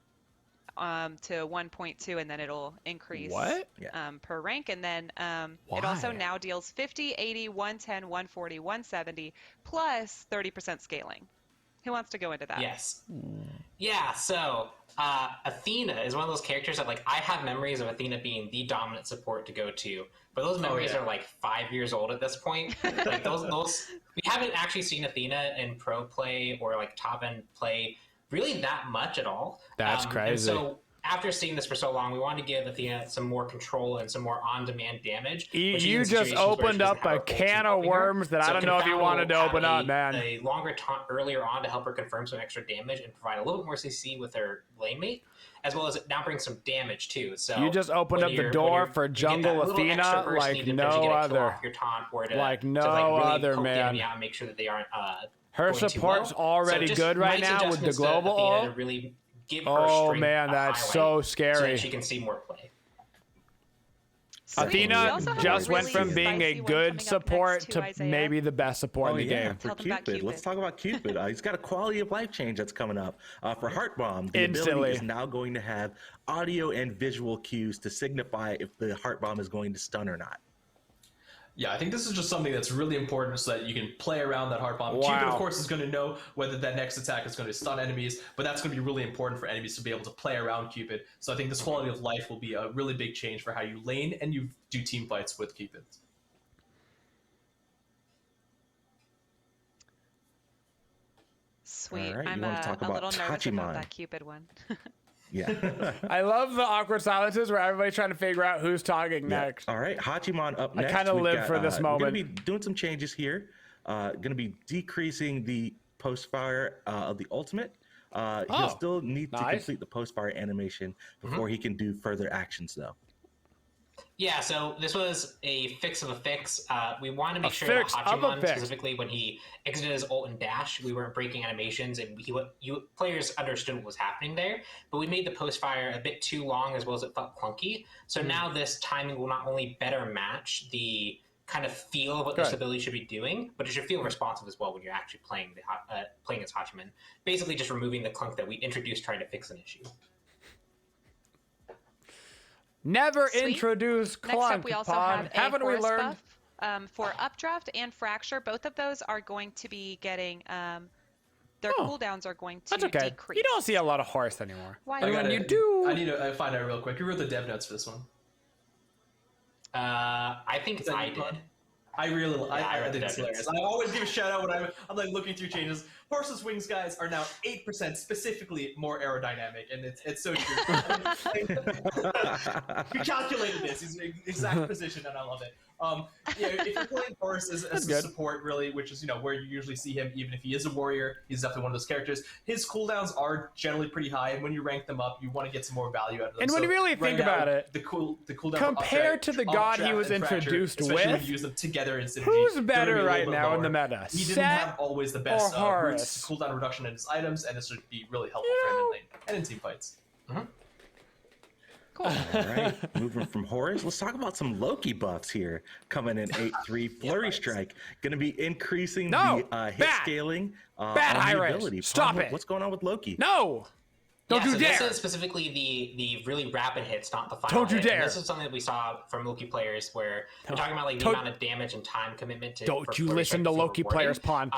to 1.2, and then it'll increase per rank, and then it also now deals 50, 80, 110, 140, 170 plus 30% scaling. Who wants to go into that? Yes. Yeah, so Athena is one of those characters that, like, I have memories of Athena being the dominant support to go to, but those memories are like 5 years old at this point. Like those we haven't actually seen Athena in pro play or like top end play really that much at all. That's crazy. And so after seeing this for so long, we wanted to give Athena some more control and some more on-demand damage. You just opened up a can of worms that I don't know if you wanted to open up, man. A longer taunt earlier on to help her confirm some extra damage and provide a little bit more CC with her lane mate, as well as it now brings some damage too. So you just opened up the door for jungle Athena like no other. Like no other, man. Yeah, make sure that they aren't. Her support's already good right now with the global ult. Really give her oh man, that's so scary. So that she can see more play. Athena just went from being a good support to maybe the best support in the game. For Cupid. Let's talk about Cupid. He's got a quality of life change that's coming up. For Heart Bomb, the ability is now going to have audio and visual cues to signify if the Heart Bomb is going to stun or not. Yeah, I think this is just something that's really important so that you can play around that Heart Bomb. Wow. Cupid, of course, is going to know whether that next attack is going to stun enemies, but that's going to be really important for enemies to be able to play around Cupid. So I think this quality of life will be a really big change for how you lane and you do team fights with Cupid. Sweet. Right, I'm a little nervous about that Cupid one. Yeah. I love the awkward silences where everybody's trying to figure out who's talking next. All right, Hachiman up next. I kind of live for this moment. We're going to be doing some changes here. Going to be decreasing the post-fire of the ultimate. He'll still need to complete the post-fire animation before he can do further actions, though. Yeah, so this was a fix of a fix. We wanted to make sure that Hachiman, specifically when he exited his ult and dash, we weren't breaking animations, and players understood what was happening there. But we made the post fire a bit too long, as well as it felt clunky. So now this timing will not only better match the kind of feel of what this ability should be doing, but it should feel responsive as well when you're actually playing as Hachiman. Basically, just removing the clunk that we introduced trying to fix an issue. Never introduce clunk. Next up, we also have a Haven't we learned? Buff, for Updraft and Fracture. Both of those are going to be getting their cooldowns are going to decrease. You don't see a lot of horse anymore. Why? When you do, I need to find out real quick. Who wrote the dev notes for this one? I think I did. I think it's hilarious. I always give a shout out when I'm like looking through changes. Horse's wings, guys, are now 8% specifically more aerodynamic, and it's so true. We calculated this. He's in exact position, and I love it. If you're playing Horse as a support, really, which is where you usually see him, even if he is a warrior, he's definitely one of those characters. His cooldowns are generally pretty high, and when you rank them up, you want to get some more value out of them. And when you really think about it, the cooldown compared to the god he was introduced with, when you use them together in synergy, who's better right now in the meta? He didn't have always the best cooldown reduction in his items, and this would be really helpful for him in lane and in team fights. Cool. All right, moving from Horus, let's talk about some Loki buffs here. Coming in 8-3, Flurry Strike, going to be increasing the hit scaling on the ability. Stop it. What's going on with Loki? No. Don't you dare! This is specifically the really rapid hits, not the final Don't you hit. dare! And this is something that we saw from Loki players where they're talking about like the amount of damage and time commitment to. Don't you listen to Loki players, Pond.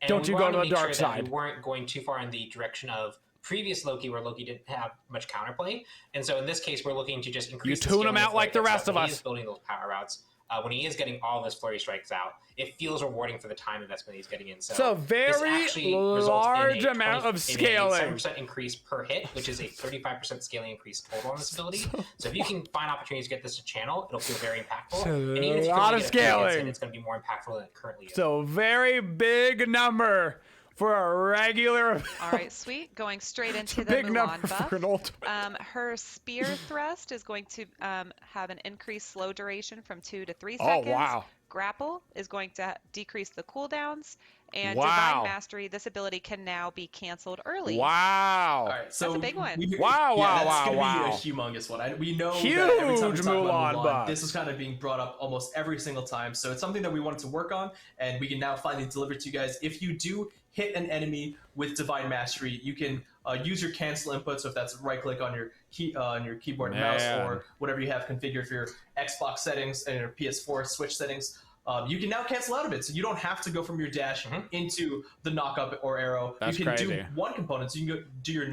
Don't you go to the dark side. We weren't going too far in the direction of previous Loki, where Loki didn't have much counterplay, and so in this case, we're looking to just increase. You tune him out like the rest of us. He is building those power routes. When he is getting all of his flurry strikes out, it feels rewarding for the time investment he's getting in. So very large amount of scaling. 7% increase per hit, which is a 35% scaling increase total on this ability. So if you can find opportunities to get this to channel, it'll feel very impactful. And even if you a lot of scaling. It's going to be more impactful than it currently is. So very big number for a regular. All right, sweet. Going straight into the Mulan buff. For an ultimate. Her spear thrust is going to have an increased slow duration from 2 to 3 seconds. Oh, wow. Grapple is going to decrease the cooldowns. And Divine Mastery, this ability can now be canceled early. Wow. All right, so that's a big one. That's going to be a humongous one. We know that every time we talk about Mulan, this is kind of being brought up almost every single time. So it's something that we wanted to work on, and we can now finally deliver to you guys. If you do hit an enemy with Divine Mastery, you can use your cancel input. So if that's right-click on your keyboard and mouse, or whatever you have configured for your Xbox settings and your PS4 Switch settings, you can now cancel out of it, so you don't have to go from your dash into the knock-up or arrow. That's you can crazy. do one component, so you can go do your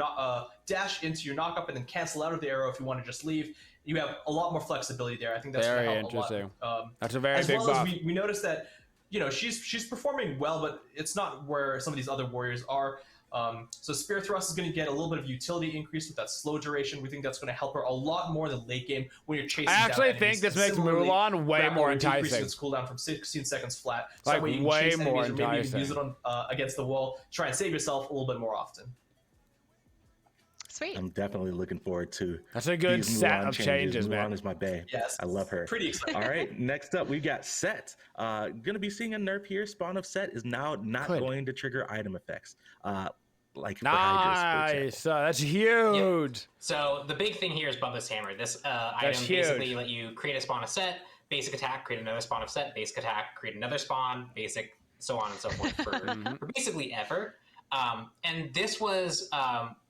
dash into your knock-up and then cancel out of the arrow if you want to just leave. You have a lot more flexibility there. I think that's Very going to help interesting. a lot. That's a very as big well buff. as we noticed that, you know, she's performing well, but it's not where some of these other warriors are. So Spear Thrust is going to get a little bit of utility increase with that slow duration. We think that's going to help her a lot more in the late game when you're chasing I actually down think enemies. this makes Similarly, Mulan way Grapple more will decrease enticing. its cooldown from 16 seconds flat. So Like, that way you can way chase more enemies, or maybe you can use it enticing. on against the wall, try and save yourself a little bit more often. Sweet. I'm definitely looking forward to. That's a good these set Mulan of changes, Mulan man. is my bae. Yes, I love her. pretty exciting. All right, next up we got Set. Gonna be seeing a nerf here. Spawn of Set is now not Good. going to trigger item effects. Like for Hydras, for example. Nice. That's huge. So the big thing here is Bubba's Hammer. This item huge. basically let you create a spawn of Set, basic attack, create another spawn of Set, basic attack, create another spawn, basic, so on and so forth for basically ever. And this was,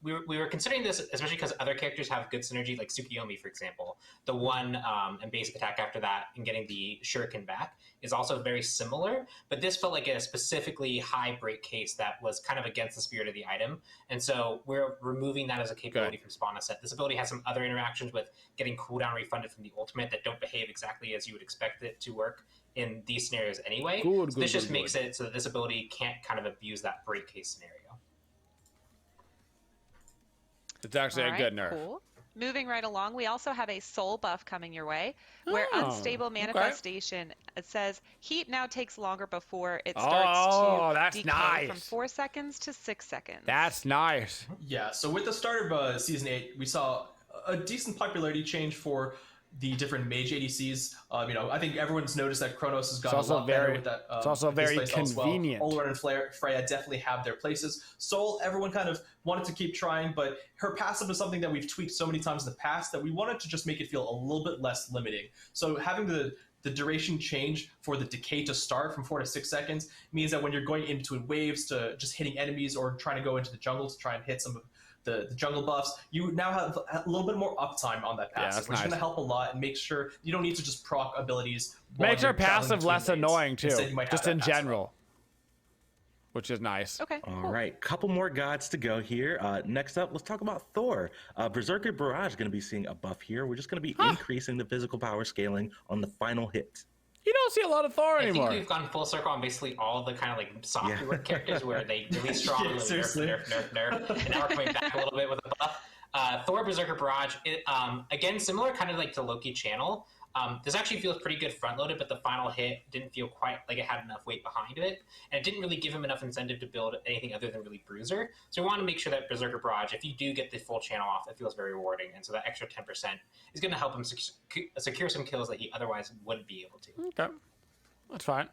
we were considering this, especially because other characters have good synergy, like Tsukiyomi, for example. The one and basic attack after that and getting the shuriken back is also very similar, but this felt like a specifically high break case that was kind of against the spirit of the item. And so we're removing that as a capability from Spawn Set. This ability has some other interactions with getting cooldown refunded from the ultimate that don't behave exactly as you would expect it to work in these scenarios anyway. So this just makes it so that this ability can't kind of abuse that break case scenario. It's actually a good nerf. Cool. Moving right along, we also have a soul buff coming your way, where Unstable Manifestation, it says, heat now takes longer before it starts to decay from 4 seconds to 6 seconds. That's nice. Yeah, so with the start of Season 8, we saw a decent popularity change for the different Mage ADCs. You know, I think everyone's noticed that Kronos has gotten a lot better with that. It's also very convenient. Well. Olor and Freya definitely have their places. Soul, everyone kind of wanted to keep trying, but her passive is something that we've tweaked so many times in the past that we wanted to just make it feel a little bit less limiting. So having the duration change for the decay to start from 4 to 6 seconds means that when you're going in between waves to just hitting enemies or trying to go into the jungle to try and hit some of the jungle buffs, you now have a little bit more uptime on that passive, which is going to help a lot and make sure you don't need to just proc abilities. Makes her passive less annoying too, just in general, which is nice. Okay. All right, couple more gods to go here. Next up, let's talk about Thor. Berserker Barrage is going to be seeing a buff here. We're just going to be increasing the physical power scaling on the final hit. You don't see a lot of Thor anymore. I think we've gone full circle on basically all the kind of like soft reward characters where they really strong, nerf, and now we're coming back a little bit with a buff. Thor Berserker Barrage, again, similar kind of like to Loki Channel. This actually feels pretty good front-loaded, but the final hit didn't feel quite like it had enough weight behind it, and it didn't really give him enough incentive to build anything other than really Bruiser. So we want to make sure that Berserker Barrage, if you do get the full channel off, it feels very rewarding, and so that extra 10% is going to help him secure some kills that he otherwise wouldn't be able to. Okay, that's fine.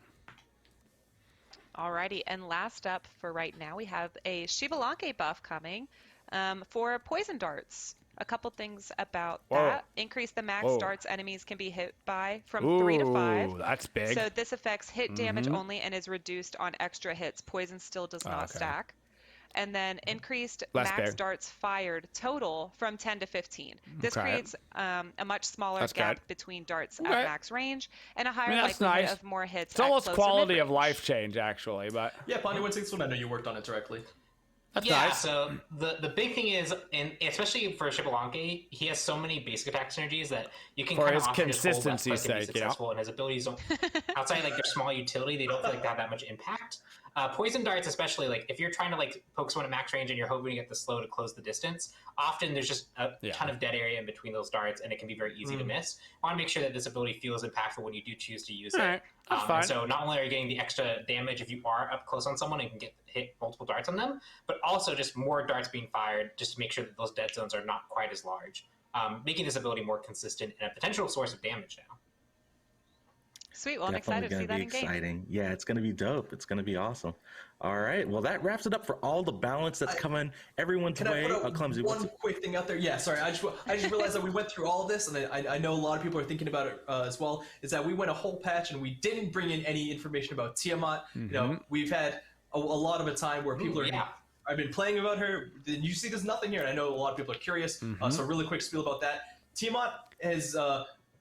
Alrighty, and last up for right now, we have a Shivalanke buff coming for Poison Darts. A couple things about that. Increase the max darts enemies can be hit by from 3 to 5. That's big. So this affects hit damage only and is reduced on extra hits. Poison still does not stack. And then increased max darts fired total from 10 to 15. This creates a much smaller gap between darts at max range and a higher likelihood of more hits. It's almost quality of life change, actually. But yeah, Pondy, what's this one? I know you worked on it directly. That's yeah, nice. So the big thing is, especially for Shivalanke, he has so many basic attack synergies that you can kind of often just hold that play to be successful, and his abilities don't, outside like their small utility, they don't feel like they have that much impact. Poison darts, especially, like if you're trying to like poke someone at max range and you're hoping to get the slow to close the distance, often there's just a ton of dead area in between those darts, and it can be very easy to miss. I want to make sure that this ability feels impactful when you do choose to use it. And so not only are you getting the extra damage if you are up close on someone and can get hit multiple darts on them, but also just more darts being fired just to make sure that those dead zones are not quite as large, making this ability more consistent and a potential source of damage now. Sweet. Well, I'm excited to see that in game. Exciting. Yeah, it's going to be dope. It's going to be awesome. All right. Well, that wraps it up for all the balance that's coming everyone's way. Can I put Clumsy, one quick thing out there? Yeah, sorry. I just realized that we went through all of this, and I know a lot of people are thinking about it as well, is that we went a whole patch and we didn't bring in any information about Tiamat. You know, we've had a lot of a time where people I've been playing about her. You see there's nothing here, and I know a lot of people are curious. So really quick spiel about that. Tiamat has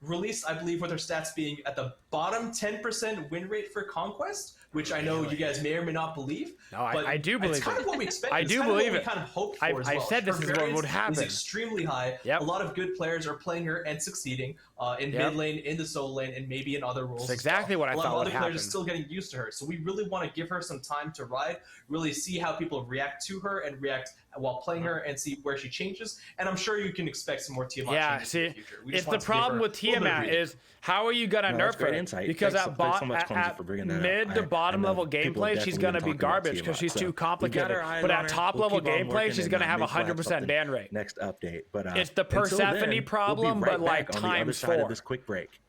released, I believe, with her stats being at the bottom 10% win rate for Conquest, which I know you guys may or may not believe. No, but I do believe it's kind it. of what we expect. I do believe it. Kind of hoped for as well. I said this Her is what would variance happen. is extremely high. Yep. A lot of good players are playing her and succeeding in mid lane, in the solo lane, and maybe in other roles. That's exactly what I thought would A lot of other happen. players are still getting used to her, so we really want to give her some time to ride, really see how people react to her and react while playing her, and see where she changes. And I'm sure you can expect some more Tiamat changes in the future. We just It's the want to give problem her with a little bit of Tiamat breathing. is how are you gonna nerf her? Insight. Because Thanks at so much, Clumsy, for bringing that up. mid to bottom I know level people are gameplay, she's definitely gonna be talking about garbage because Tiamat, she's so too we've got complicated. our eyes But on at her. top We'll level keep on gameplay, working, she's and gonna have we flash 100% something ban rate. Next update, but It's the until then, Persephone problem, we'll be right but like back on the other times side of 4. this quick break.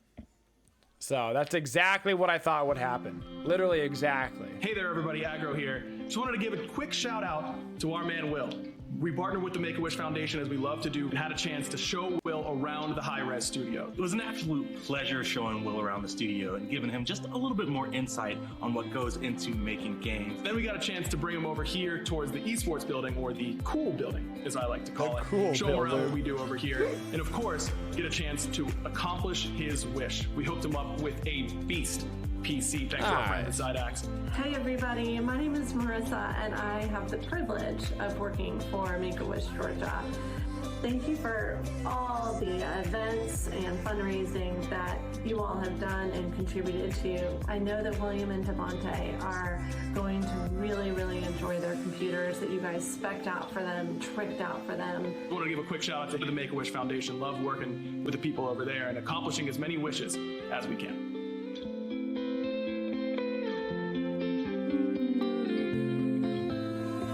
So that's exactly what I thought would happen. Literally exactly. Hey there, everybody. Aggro here. Just wanted to give a quick shout out to our man Will. We partnered with the Make-A-Wish Foundation, as we love to do, and had a chance to show Will around the hi-rez studio. It was an absolute pleasure showing Will around the studio and giving him just a little bit more insight on what goes into making games. Then we got a chance to bring him over here towards the esports building, or the cool building, as I like to call it. cool Show him around building. what we do over here. And of course, get a chance to accomplish his wish. We hooked him up with a beast PC, thanks to our friend Nice. Side Axe. Hey everybody, my name is Marissa and I have the privilege of working for Make-A-Wish Georgia. Thank you for all the events and fundraising that you all have done and contributed to. I know that William and Devontae are going to really, really enjoy their computers that you guys spec'd out for them, tricked out for them. I want to give a quick shout out to the Make-A-Wish Foundation. Love working with the people over there and accomplishing as many wishes as we can.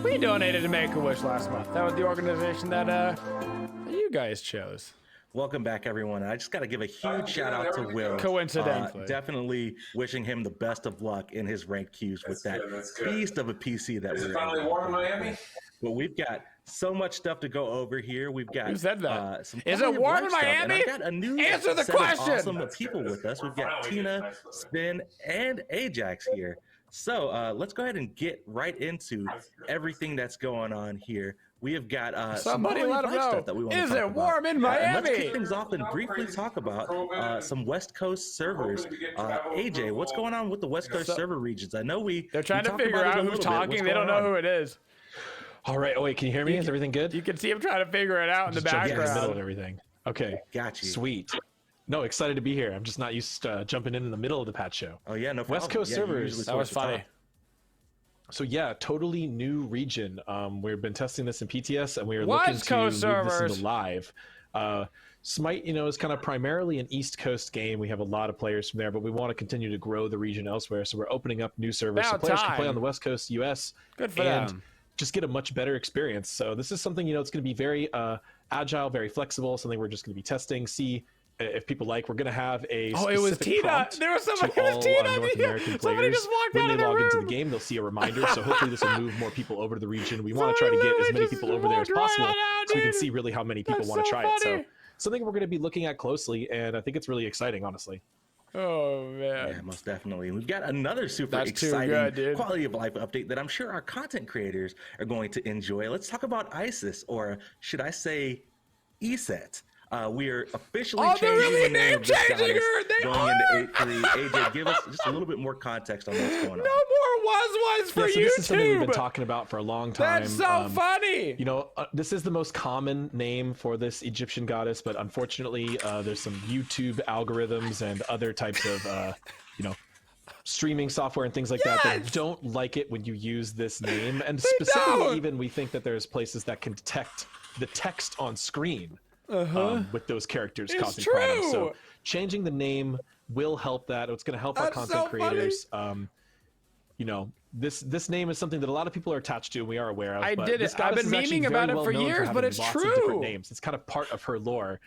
We donated to Make-A-Wish last month. That was the organization that you guys chose. Welcome back, everyone. I just got to give a huge shout out to Will. Coincidentally. Definitely wishing him the best of luck in his ranked queues with that beast of a PC that we're finally warm in Miami? But we've got so much stuff to go over here. We've got Who said that? Some Is it warm in Miami? I've got a new Answer the set of question. awesome people with us. We've got Tina, Spin, and Ajax here. So let's go ahead and get right into everything that's going on here. We have got Somebody some let him know. stuff that we want to Is talk it about. warm in And let's Miami? kick things off and briefly talk about some West Coast servers. AJ, what's going on with the West Coast server regions? I know They're trying to talked figure about it out a who's little bit. talking. What's They don't going know on? who it is. All right. Oh, wait, can you hear me? Is everything good? You can see him trying to figure it out in the Just jumping in the middle of background. everything. Okay. Got you. Sweet. No, excited to be here. I'm just not used to jumping in the middle of the patch show. Oh yeah, no problem. West Coast Yeah, you servers. usually That was towards the top. funny. So yeah, totally new region. We've been testing this in PTS, and we are West looking to Coast move this servers. into live. Smite, is kind of primarily an East Coast game. We have a lot of players from there, but we want to continue to grow the region elsewhere. So we're opening up new servers so About players can play time. on the West Coast, US, Good for and them. just get a much better experience. So this is something, it's going to be very agile, very flexible, something we're just going to be testing, see if people like. We're going to have a Oh, it was specific Tina. prompt There was somebody. to It was all Tina. North American Somebody players. just walked When out they of the log into the room. game, they'll see a reminder. So hopefully this will move more people over to the region. We want to try to get as many people over there as possible, so we can see really how many people want to try it. So something we're going to be looking at closely, and I think it's really exciting, honestly. Oh man. Yeah, most definitely. We've got another super That's too exciting good, dude. quality of life update that I'm sure our content creators are going to enjoy. Let's talk about ISIS, or should I say ESET. We are officially Oh, they're changing really the name of this name-changing goddess her! They going are! into 8.3. AJ, give us just a little bit more context on what's going on. No more was for Yeah, so this is something we've been YouTube. talking about for a long time. That's so funny. This is the most common name for this Egyptian goddess, but unfortunately, there's some YouTube algorithms and other types of, streaming software and things like that don't like it when you use this name. And specifically, don't. even we think that there's places that can detect the text on screen with those characters It's causing problems. true. So changing the name will help that. It's going to help our That's content so creators. This name is something that a lot of people are attached to, and we are aware of. I but did this it. I've goddess been is actually memeing very about it well for known years, but having it's lots true. of different names. It's kind of part of her lore.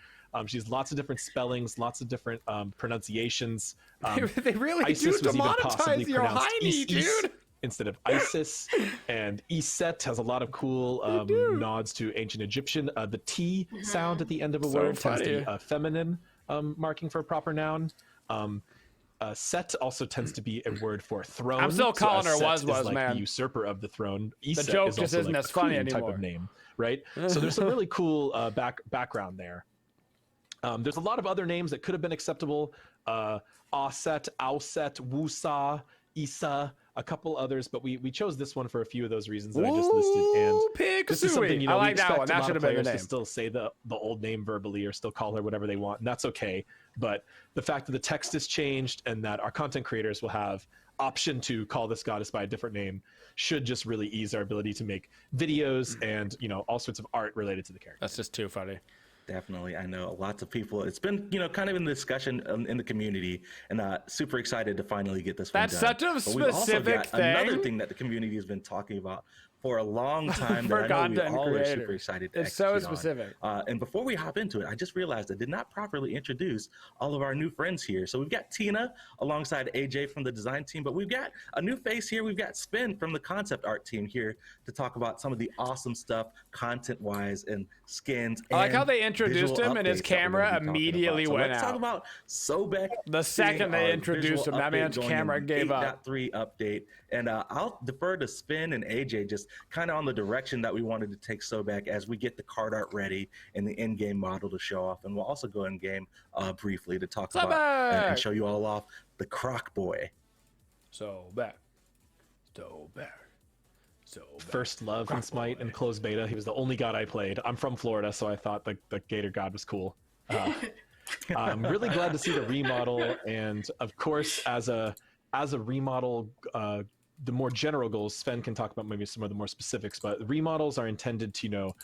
She has lots of different spellings, lots of different pronunciations. They really Isis do was even demonetize possibly your pronounced hiney, dude. instead of Isis, and Iset has a lot of cool nods to ancient Egyptian. The T sound at the end of a So word tends to funny. be a feminine marking for a proper noun. Set also tends to be a word for throne. I'm still calling her Set is was, like man. the usurper of the throne. The Iset joke is just also isn't like as a funny queen type anymore. of name, right? So there's some really cool background there. There's a lot of other names that could have been acceptable. Aset, Auset, Wusa, Isa, a couple others, but we chose this one for a few of those reasons that I just listed. And this is something, you know, I like we that one. expect That a lot should of have been the players name. to still say the old name verbally or still call her whatever they want, and that's okay. But the fact that the text is changed and that our content creators will have option to call this goddess by a different name should just really ease our ability to make videos and, you know, all sorts of art related to the character. That's just too funny. Definitely. I know lots of people. It's been, you know, kind of in the discussion in the community, and super excited to finally get this one done. That's such a But we've also specific got thing. another thing that the community has been talking about for a long time For that I know content we're always creators. super excited to It's so execute on. specific. And before we hop into it, I just realized I did not properly introduce all of our new friends here. So we've got Tina alongside AJ from the design team, but we've got a new face here. We've got Spin from the concept art team here to talk about some of the awesome stuff content-wise and skins. I like and how they introduced visual him and his updates that we're camera gonna be talking immediately about. So went let's out. talk about Sobek. The second they introduced him, that man's camera gave up. 8.3 update, and I'll defer to Spin and AJ just kind of on the direction that we wanted to take Sobek as we get the card art ready and the in-game model to show off, and we'll also go in game briefly to talk about and show you all off the Croc Boy. Sobek. First love in Smite and closed beta. He was the only god I played. I'm from Florida, so I thought the Gator god was cool. I'm really glad to see the remodel, and of course, as a remodel, the more general goals, Sven can talk about maybe some of the more specifics, but remodels are intended to, you know,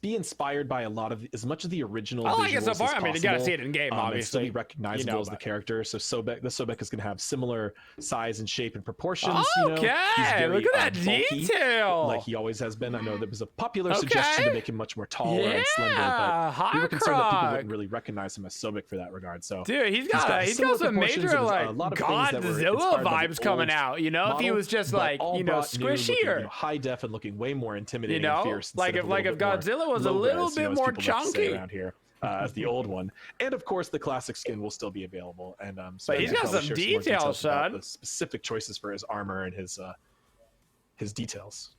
be inspired by a lot of as much of the original. I like it so visuals far. as I mean, you gotta possible, see it in game, and still obviously. be recognizable You know, as the but- character. So the Sobek is going to have similar size and shape and proportions. You know? Okay, He's very, look at that bulky, detail. like he always has been. I know there was a popular suggestion to make him much more taller and slender, Yeah, but we were concerned that people Croc. wouldn't really recognize him as Sobek for that regard. So Dude, he's got similar some proportions, major and like a lot of things that were Godzilla inspired by the vibes coming old out. You know, if he model, was just but like, all you know, brought new, looking, squishier. you know, high def and looking way more intimidating You know, and fierce. like instead if of a little bit more Godzilla was a low little res, you bit know, as more people like to say chunky. around here. As the old one, and of course the classic skin will still be available. And But he's got some more details, about son. the specific choices for his armor and his details.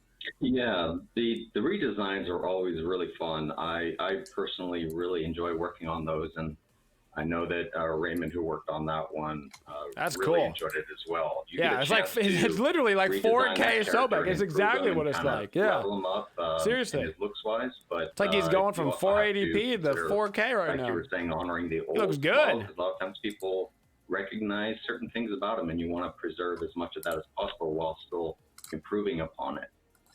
Yeah, the redesigns are always really fun. I personally really enjoy working on those, and I know that Raymond, who worked on that one, That's really cool. enjoyed it as well. You Yeah, get a it's like chance to it's literally like redesign 4K that character Sobek. and It's improve exactly him what and it's kinda like. Yeah. level him up, Seriously. in his looks-wise, but It's like he's going you from also have to 480p to consider, 4K right like now. you were saying, honoring the old looks good. models, 'cause a lot of times people recognize certain things about him, and you want to preserve as much of that as possible while still improving upon it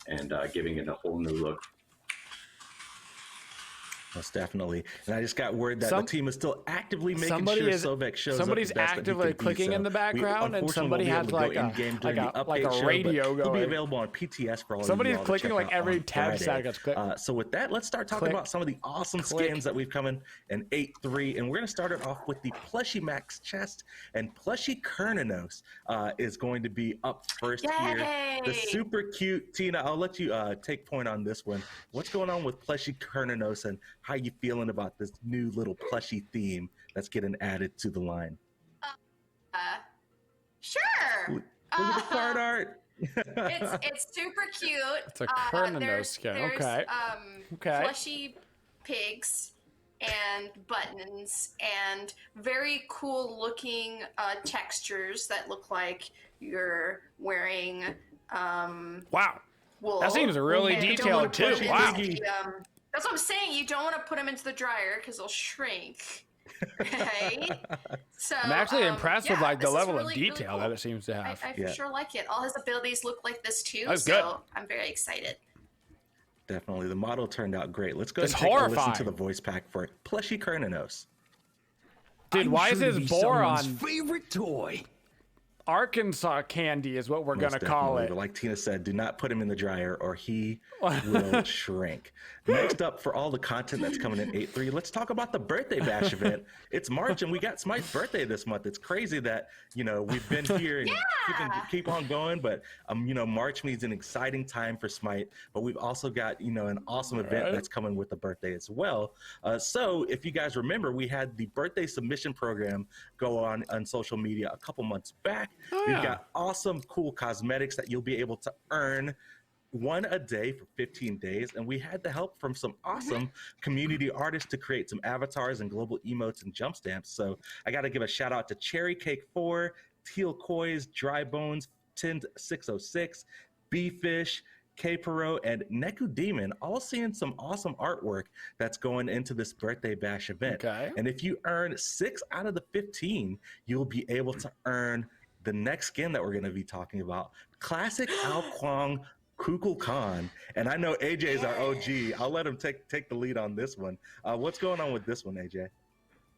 and giving it a whole new look. Most definitely. And I just got word that the team is still actively making sure Sobek shows up somebody's the best that he actively can be. clicking in the background, and somebody has like a radio He'll be going. available on PTS for all Somebody's you all to clicking check like out every on 10 Friday. seconds. Click. So with that, let's start talking Click. about some of the awesome Click. skins that we've come in 8.3, and we're going to start it off with the Plushie Max chest, and Plushie Kernanos is going to be up first here. The super cute Tina. I'll let you take point on this one. What's going on with Plushie Kernanos, and how you feeling about this new little plushie theme that's getting added to the line? Sure. Look at the card art. It's super cute. It's a Kernanos skin. Okay. Okay. Plushy pigs and buttons and very cool looking textures that look like you're wearing Wow. wool. That seems really And you don't detailed wanna too. put 'em Wow. into the, that's what I'm saying. You don't want to put them into the dryer because they'll shrink. Right? So I'm actually impressed with like the this is level really, of really detail cool. that it seems to have. I for sure like it. All his abilities look like this too. That's so good. I'm very excited. Definitely. The model turned out great. Let's go It's and take a listen horrifying. to the voice pack for Plushie Kernanos. Dude, why is his boron favorite toy? Arkansas candy is what we're Most gonna call definitely. it. But like Tina said, do not put him in the dryer or he will shrink. Next up, for all the content that's coming in 8.3, let's talk about the birthday bash event. It's March and we got Smite's birthday this month. It's crazy that, you know, we've been here and keep on going, but you know, March means an exciting time for Smite, but we've also got, you know, an awesome event that's coming with the birthday as well. So if you guys remember, we had the birthday submission program go on social media a couple months back. We've got awesome, cool cosmetics that you'll be able to earn one a day for 15 days, and we had the help from some awesome community artists to create some avatars and global emotes and jump stamps. So I got to give a shout out to Cherry Cake 4, Teal Kois, Dry Bones, Tind 606, Beefish, K-Paro, and Neku Demon, all seeing some awesome artwork that's going into this birthday bash event. Okay. And if you earn 6 out of the 15, you'll be able to earn the next skin that we're going to be talking about, Classic Ao Kwang Kukulkan. And I know AJ is our OG. I'll let him take the lead on this one. What's going on with this one, AJ?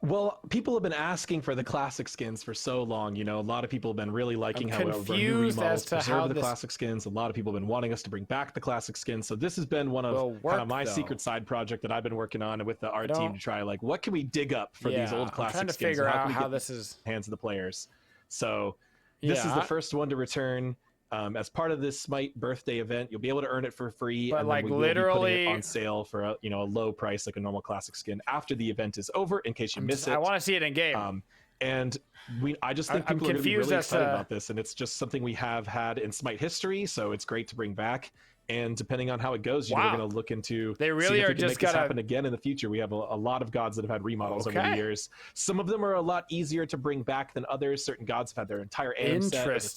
Well, people have been asking for the classic skins for so long. You know, a lot of people have been really liking how new remodels preserve the classic skins. A lot of people have been wanting us to bring back the classic skins. So this has been one of kind of my secret side project that I've been working on with the art team to try, like, what can we dig up for these old classic skins? I'm trying to figure out how this is hands of the players. So this is the first one to return. As part of this Smite birthday event, you'll be able to earn it for free, but and like we will be literally putting it on sale for a low price, like a normal classic skin, after the event is over. In case you miss it, I want to see it in game. And I just think people are going to be really excited about this, and it's just something we have had in Smite history, so it's great to bring back. And depending on how it goes, we're going to look into. They really are just going to happen again in the future. We have a lot of gods that have had remodels over the years. Some of them are a lot easier to bring back than others. Certain gods have had their entire AM set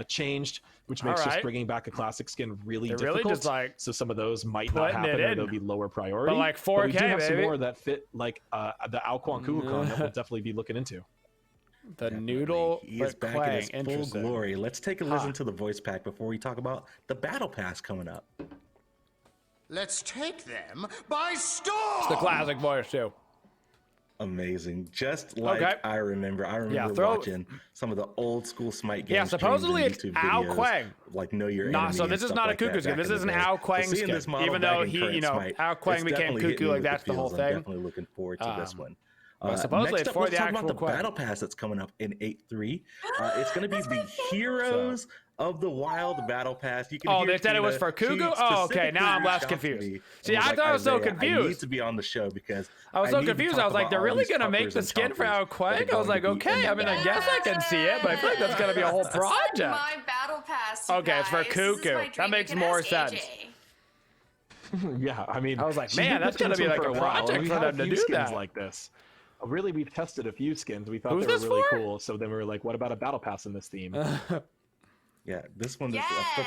changed, which makes just bringing back a classic skin really difficult. So some of those might not happen, or they'll be lower priority. But like 4K, we do have some baby. more that fit, like the Ao Kwang Kukulkan that we'll definitely be looking into. The noodle, he is back in his full glory. Let's take a listen to the voice pack before we talk about the battle pass coming up. Let's take them by storm. It's the classic voice too. Amazing, just like I remember watching some of the old school Smite games. Yeah, supposedly it's Ao Kwang. Like Know Your Enemy. So this is not a Cuckoo skin. This is an Ao Kwang skin. Even though he, Ao Kwang became Cuckoo, like that's the whole thing. I'm definitely looking forward to this one. Supposedly next it's up, for let's the talk actual about the battle pass that's coming up in 8.3. It's going to be the Heroes of the Wild battle pass. You can they said it was for Cuckoo? Oh, okay. Now I'm less confused. See, I thought I was so confused. I need to be on the show because I was so confused. I was like, they're really going to make the skin for Ao Kwang? I was like, okay. I mean, I guess I can see it, but I feel like that's going to be a whole project. My battle pass. Okay, it's for Cuckoo. That makes more sense. Yeah, I mean, I was like, man, that's going to be like a project for them to do that. Like this. Really, we've tested a few skins. We thought they were really cool. So then we were like, what about a battle pass in this theme? Yeah, this one, the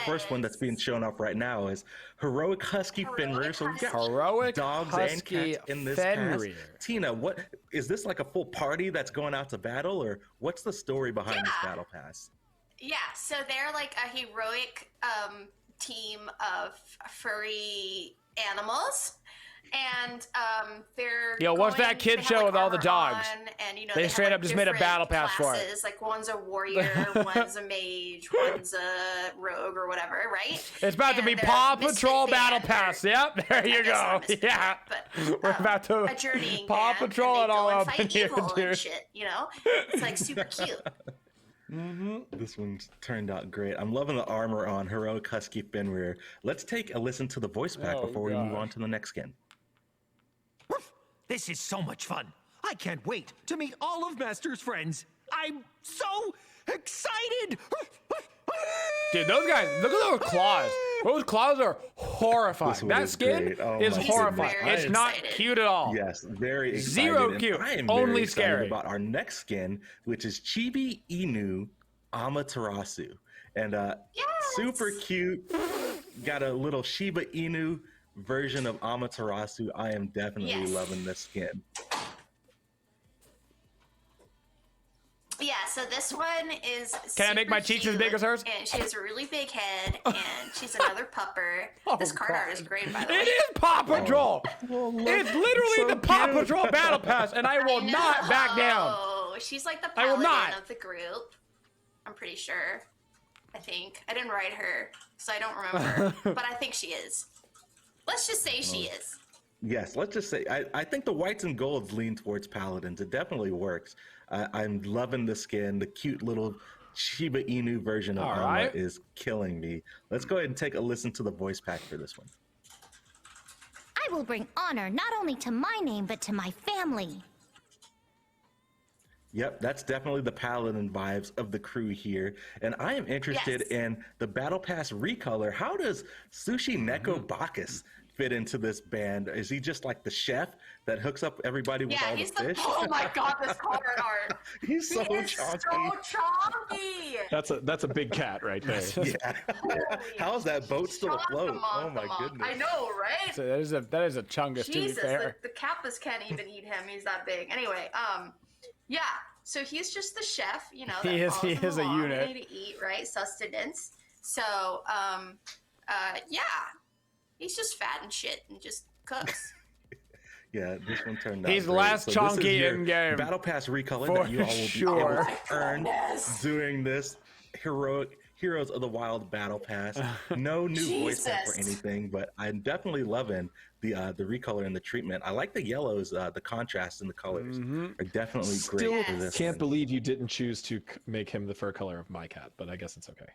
first one that's being shown off right now is Heroic Husky Fenrir. So we've got Heroic dogs and cats in this pass. Tina, what is this, like a full party that's going out to battle, or what's the story behind this battle pass? Yeah, so they're like a heroic team of furry animals. And they're what's that kid show with all the dogs? And, they straight up just made a battle pass for it. Like one's a warrior, one's a mage, one's a rogue or whatever, right? It's about to be Paw Patrol battle pass. Yep, there you go. Yeah, we're about to a journeying Paw Patrol and all up in here, dude. Shit, it's like super cute. This one's turned out great. I'm loving the armor on Heroic Husky Fenrir. Let's take a listen to the voice pack before we move on to the next skin. This is so much fun. I can't wait to meet all of Master's friends. I'm so excited. Dude, those guys, look at those claws. Those claws are horrifying. That skin is horrifying. It's not cute at all. Yes, very excited. Zero cute. I am only very scary. About our next skin, which is Chibi Inu Amaterasu. And super cute. Got a little Shiba Inu version of Amaterasu. I am definitely loving this skin. Yeah, so this one is Can I make my cheeks as big as hers? And she has a really big head, and she's another pupper. This card art is great, by the way. It is Paw Patrol! It's literally the Paw Patrol battle pass, and I will not back down. Oh, she's like the paladin of the group. I'm pretty sure. I think. I didn't write her, so I don't remember. But I think she is. Let's just say she is. Yes, let's just say, I think the whites and golds lean towards paladins. It definitely works. I'm loving the skin. The cute little Shiba Inu version of Ama is killing me. Let's go ahead and take a listen to the voice pack for this one. I will bring honor not only to my name, but to my family. Yep, that's definitely the Paladin vibes of the crew here. And I am interested in the Battle Pass recolor. How does Sushi Neko Bacchus fit into this band? Is he just like the chef that hooks up everybody with all the fish? Oh my god, this card art. He's so chunky. So chunky. That's a big cat right there. Yeah. How is that boat still afloat? Oh my goodness. I know, right? So that is a chungus, to be Jesus, fair. the Kappas can't even eat him. He's that big. Anyway, yeah. So he's just the chef, you know. He is a unit. They need to eat, right? Sustenance. So, yeah. He's just fat and shit and just cooks. Yeah, this one turned out He's great. less So chunky this is your in game. Battle Pass recolor For that you all will be sure. able to earn doing this heroic Heroes of the Wild Battle Pass. No new voice pack or anything, but I'm definitely loving the recolor and the treatment. I like the yellows, the contrast in the colors are definitely great for this. Can't believe you didn't choose to make him the fur color of my cat, but I guess it's okay.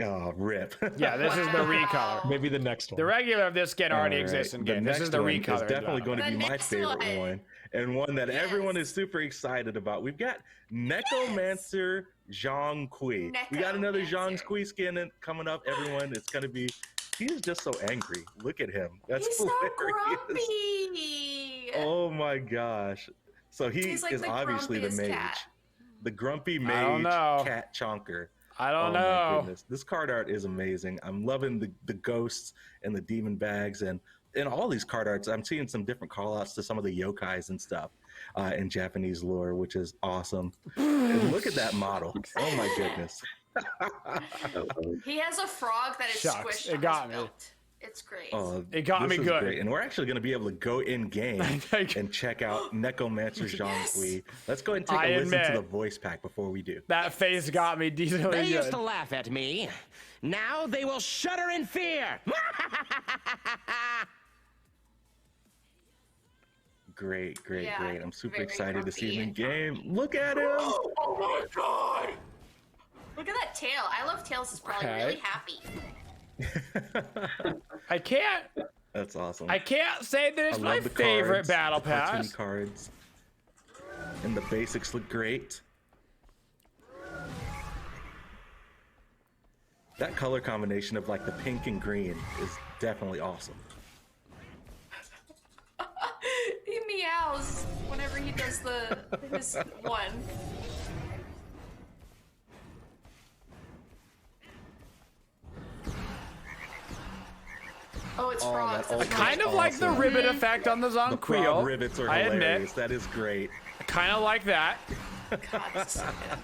Oh, rip. Yeah, this is the recolor. Maybe the next one. The regular of this skin already exists in game. This is the recolor. It's definitely going to be my favorite one, and one that everyone is super excited about. We've got Necromancer Zhang Kui. We got another Zhang Kui skin coming up, everyone. It's going to be... He is just so angry. Look at him. That's He's hilarious. so grumpy. Oh my gosh. So He's like is the obviously the grumpiest mage. cat. The grumpy I don't mage know. cat chonker. I don't My know. goodness. This card art is amazing. I'm loving the ghosts and the demon bags and in all these card arts. I'm seeing some different call outs to some of the yokais and stuff in Japanese lore, which is awesome. And look at that model. Oh my goodness. He has a frog that is Shucks, squished it on got his me. belt. It's great. Oh, It got this me is good. Great. And we're actually going to be able to go in game and check out Necromancer Zhang Kui. Let's go ahead and take I a listen admit. to the voice pack before we do. That face got me decently They used good. to laugh at me. Now they will shudder in fear. Great. Yeah, I'm super very excited to see him in grumpy. game. Look at him. Oh my god! Look at that tail. I love tails. Is probably Okay. really happy. I can't That's awesome. say that it's I my love the favorite cards, battle the cartoony pass. cards. And the basics look great. That color combination of like the pink and green is definitely awesome. He meows whenever he does his one. Oh, it's frogs. that old- Kind of like the awesome. ribbon effect on the The frog Zonquil. rivets are I hilarious. admit. That is great. Kind of like that. God, this is so good.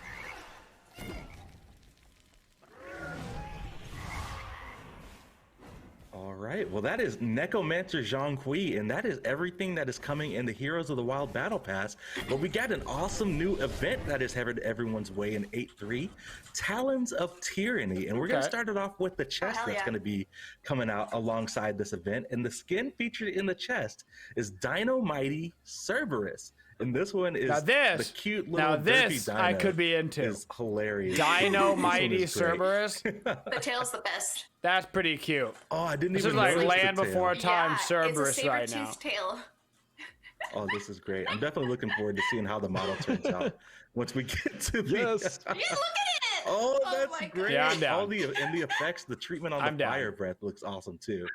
All right. Well, that is Necromancer Zhang Kui, and that is everything that is coming in the Heroes of the Wild Battle Pass. But we got an awesome new event that is headed everyone's way in 8.3, Talons of Tyranny. And we're going to start it off with the chest hell that's yeah. going to be coming out alongside this event. And the skin featured in the chest is Dino Mighty Cerberus. And this one is Now this, the cute little now derpy this dino I could be into. is hilarious. Dino This one Mighty is great. Cerberus. The tail's the best. That's pretty cute. Oh, I didn't This even is like notice Land the tail. Before Time Yeah, Cerberus it's a right now. saber-toothed tail. Oh, this is great. I'm definitely looking forward to seeing how the model turns out once we get to the... Yes. Yeah, look at it! Oh, Oh that's my great. Yeah, I'm down. All the effects, the treatment on I'm the down. fire breath looks awesome too.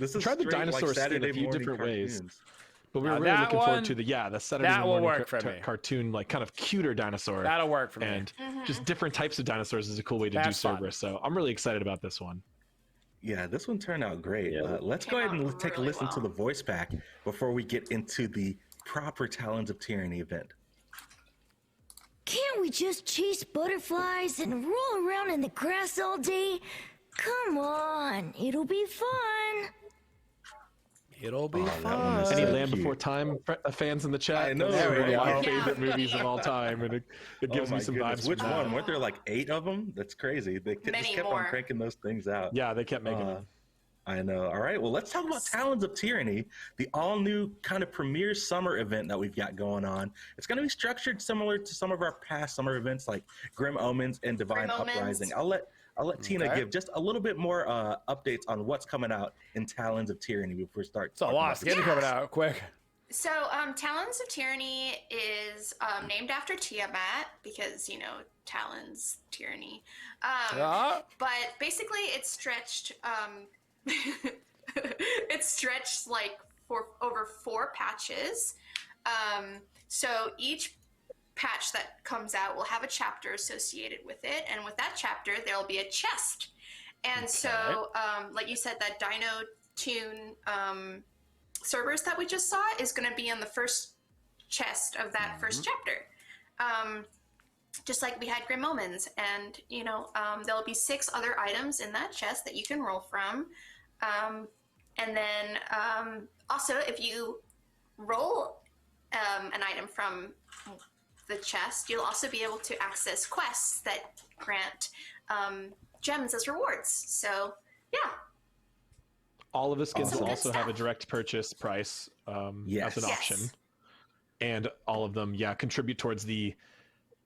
This is Tried the straight, dinosaur like skin Saturday a few morning different ways. cartoons. But we were Now really that looking one- forward to the Saturday that will morning work for me. cartoon, like kind of cuter dinosaur. That'll work for me. And just different types of dinosaurs is a cool way to That's do fun. Cerberus. So I'm really excited about this one. Yeah, this one turned out great. Let's go Came ahead and out take a really listen to the voice pack before we get into the proper Talons of Tyranny event. Can't we just chase butterflies and roll around in the grass all day? Come on, it'll be fun. It'll be that one is Any so Land cute. Before Time fans in the chat? I know, That's right? one of my Yeah. favorite movies of all time, and it gives Oh me my some goodness. vibes. Which from that. one? Weren't there like 8 of them? That's crazy. They just Many kept more. on cranking those things out. Yeah, they kept making them. I know. All right. Well, let's talk about Talons of Tyranny, the all-new kind of premier summer event that we've got going on. It's going to be structured similar to some of our past summer events, like Grim Omens and Divine Grim Omens. Uprising. I'll let Tina Okay. give just a little bit more updates on what's coming out in Talons of Tyranny before we start. It's a talking lot about of the skin chest. coming out quick. So, Talons of Tyranny is named after Tiamat because, you know, Talons, tyranny. But basically, it's stretched. It's stretched like for over 4 patches. So each patch that comes out will have a chapter associated with it, and with that chapter, there'll be a chest. And so, like you said, that Dino Tune Cerberus that we just saw is going to be in the first chest of that first chapter. Just like we had Grim Omens, and you know, there'll be 6 other items in that chest that you can roll from. And then also, if you roll an item from the chest, you'll also be able to access quests that grant gems as rewards. So, yeah. All of the skins also have a direct purchase price as an option. And all of them, contribute towards the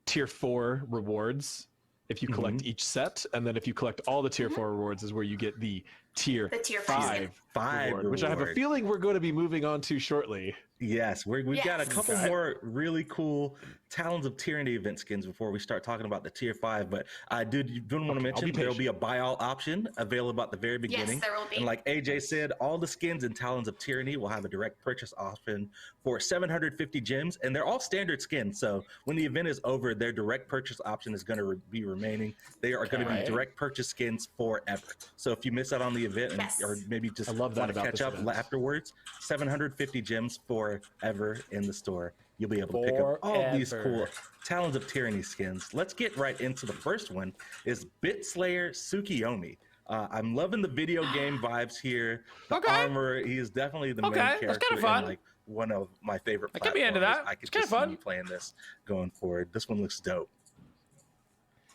tier 4 rewards if you collect each set. And then if you collect all the tier 4 rewards is where you get the tier 5 reward, which I have a feeling we're going to be moving on to shortly. Yes, we've got a couple more really cool Talons of Tyranny event skins before we start talking about the tier 5. But I do want to mention there'll be a buy all option available at the very beginning. Yes, there will be. And like AJ said, all the skins in Talons of Tyranny will have a direct purchase option for 750 gems, and they're all standard skins. So when the event is over, their direct purchase option is going to be remaining. They are going to be direct purchase skins forever. So if you miss out on the event or maybe just want to catch up afterwards, 750 gems forever in the store. You'll be able to pick up all these cool Talons of Tyranny skins. Let's get right into the first one. Is Bitslayer Tsukiyomi. I'm loving the video game vibes here. The armor, he is definitely the main character. That's kind of fun. And, like, one of my favorite platforms. I could be into that. I could just see me playing this going forward. This one looks dope.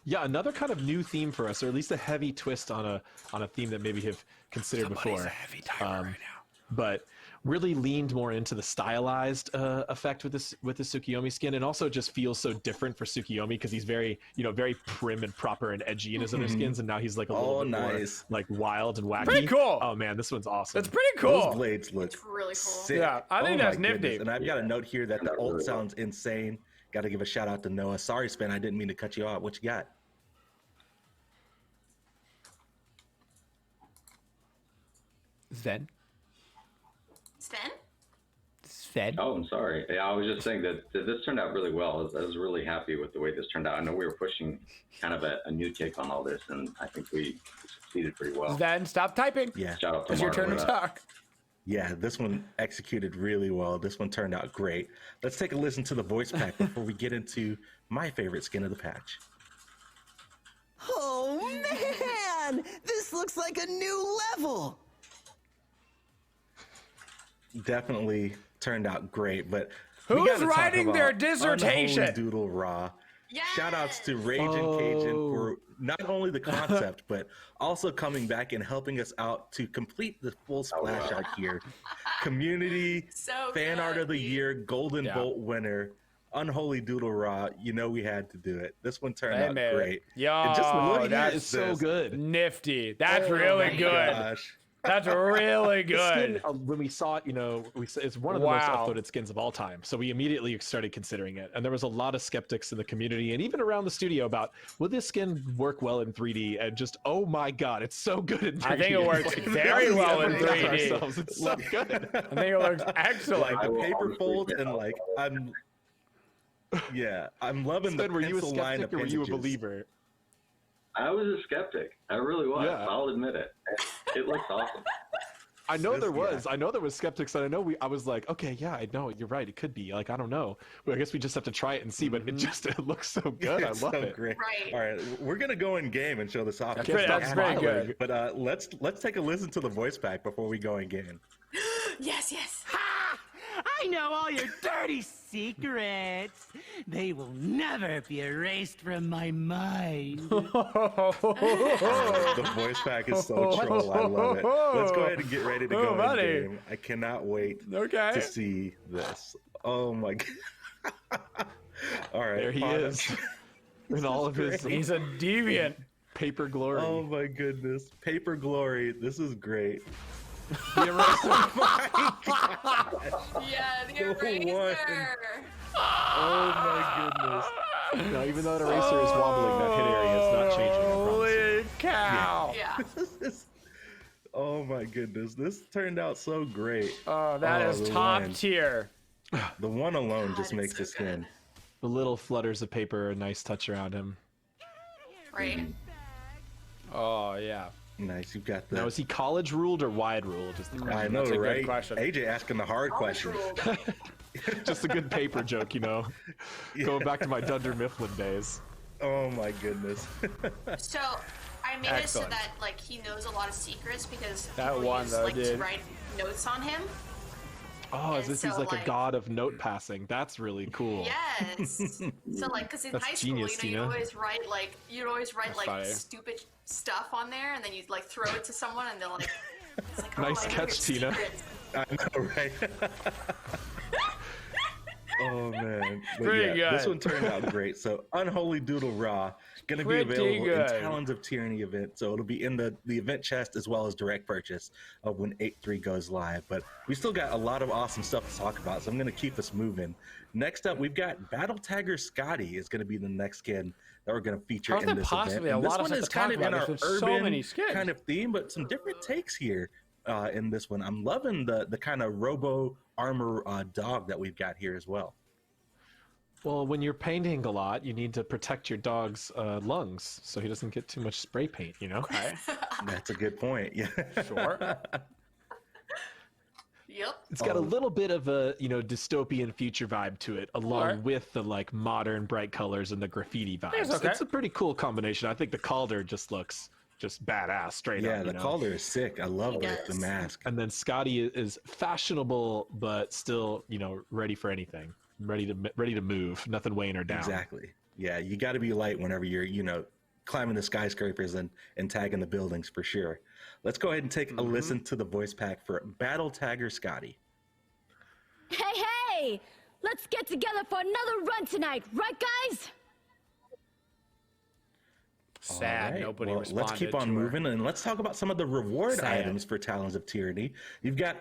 Yeah, another kind of new theme for us, or at least a heavy twist on a theme that maybe have considered before. A heavy timer right now. But really leaned more into the stylized effect with the Tsukiyomi skin, and also just feels so different for Tsukiyomi because he's very prim and proper and edgy in his other skins, and now he's like a little bit more like wild and wacky. Pretty cool. Oh man, this one's awesome. That's pretty cool. Those blades look really cool. sick. Yeah, I think that's nifty. Goodness. And I've got a note here that the ult sounds insane. Got to give a shout out to Noah. Sorry, Spen, I didn't mean to cut you off. What you got? Sven? Oh, I'm sorry. Yeah, I was just saying that this turned out really well. I was really happy with the way this turned out. I know we were pushing kind of a new take on all this, and I think we succeeded pretty well. Sven, stop typing. Yeah. Shout out to It's your turn to talk. Yeah, this one executed really well. This one turned out great. Let's take a listen to the voice pack before we get into my favorite skin of the patch. Oh man, this looks like a new level. Definitely turned out great, but who's writing their dissertation? Unholy Doodle Raw. Shout outs to Rage and Cajun for not only the concept, but also coming back and helping us out to complete the full splash art here. Community fan art of the year, Golden Bolt winner, Unholy Doodle Raw. You know we had to do it. This one turned out great. Yo, and just look that is so good. Nifty. That's really good. Gosh. That's really good. Skin, when we saw it, it's one of the most upvoted skins of all time. So we immediately started considering it. And there was a lot of skeptics in the community and even around the studio about, will this skin work well in 3D? And just, oh my God, it's so good in 3D. I think it works very well in 3D. It's so good. I think it looks excellent. Like the paper folds and like, I'm loving the were you a pencil line skeptic or were you a believer? I was a skeptic. I really was. Yeah. I'll admit it. It looks awesome. I know there was skeptics, and I was like, okay, yeah, I know, you're right. It could be like, I don't know. But I guess we just have to try it and see. But it looks so good. I love it. Great. Right. All right, we're gonna go in game and show this off. That's very good. But let's take a listen to the voice pack before we go in game. Yes. Ha! I know all your dirty secrets. They will never be erased from my mind. The voice pack is so troll. I love it. Let's go ahead and get ready to go in game. I cannot wait to see this. Oh my God. All right. There he is. In all of his... He's a deviant. Paper glory. Oh my goodness. Paper glory. This is great. The eraser. Yeah, the eraser. Oh my goodness. No, even though that eraser is wobbling, that hit area is not changing. Holy cow! Yeah. Oh my goodness, this turned out so great. Oh, that is the top one. tier. The one alone just makes the skin. The little flutters of paper, a nice touch around him. Right. Oh yeah. Nice, you've got the. Now, is he college ruled or wide ruled? Is the question. I know, That's a good right? question. AJ asking the hard question. Just a good paper joke, you know. Going back to my Dunder Mifflin days. Oh my goodness. So I made it so Excellent. that like he knows a lot of secrets because That people one, use, though, like to dude. write notes on him. Oh, And this so, is like a like- god of note passing. That's really cool. Yes. So like, because in That's high school, genius, you'd Tina. always write That's funny. stupid stuff on there, and then you'd like throw it to someone, and they're like, it's like, oh, Nice I know catch, your Tina. secrets. I know, right? Oh man, but Pretty yeah, this good. one turned out great. So Unholy Doodle Raw gonna be Pretty available good. in Talons of Tyranny event. So it'll be in the event chest as well as direct purchase of when 8.3 goes live. But we still got a lot of awesome stuff to talk about, so I'm gonna keep us moving. Next up, we've got Battle Tagger Scotty is gonna be the next skin that we're gonna feature How's in there this possibly event. a And this lot of one stuff is to kind talk of in about? our There's so many urban skins. kind of theme, but some different takes here. In this one, I'm loving the kind of robo armor dog that we've got here as well. Well, when you're painting a lot, you need to protect your dog's lungs so he doesn't get too much spray paint, you know? Okay. That's a good point. Yeah. Sure. Yep. It's got a little bit of a, dystopian future vibe to it, along Alright. with the like modern bright colors and the graffiti vibes. It's okay. It's a pretty cool combination. I think the Calder just looks just badass straight Yeah, up. the Calder is sick. I love the mask. And then Scotty is fashionable, but still, ready for anything. Ready to move. Nothing weighing her down. Exactly. Yeah, you got to be light whenever you're, climbing the skyscrapers and tagging the buildings for sure. Let's go ahead and take a listen to the voice pack for Battle Tagger Scotty. Hey! Let's get together for another run tonight, right, guys? Sad. All right, Nobody well, responded. let's keep on to her. moving and let's talk about some of the reward Sad. items for Talons of Tyranny. You've got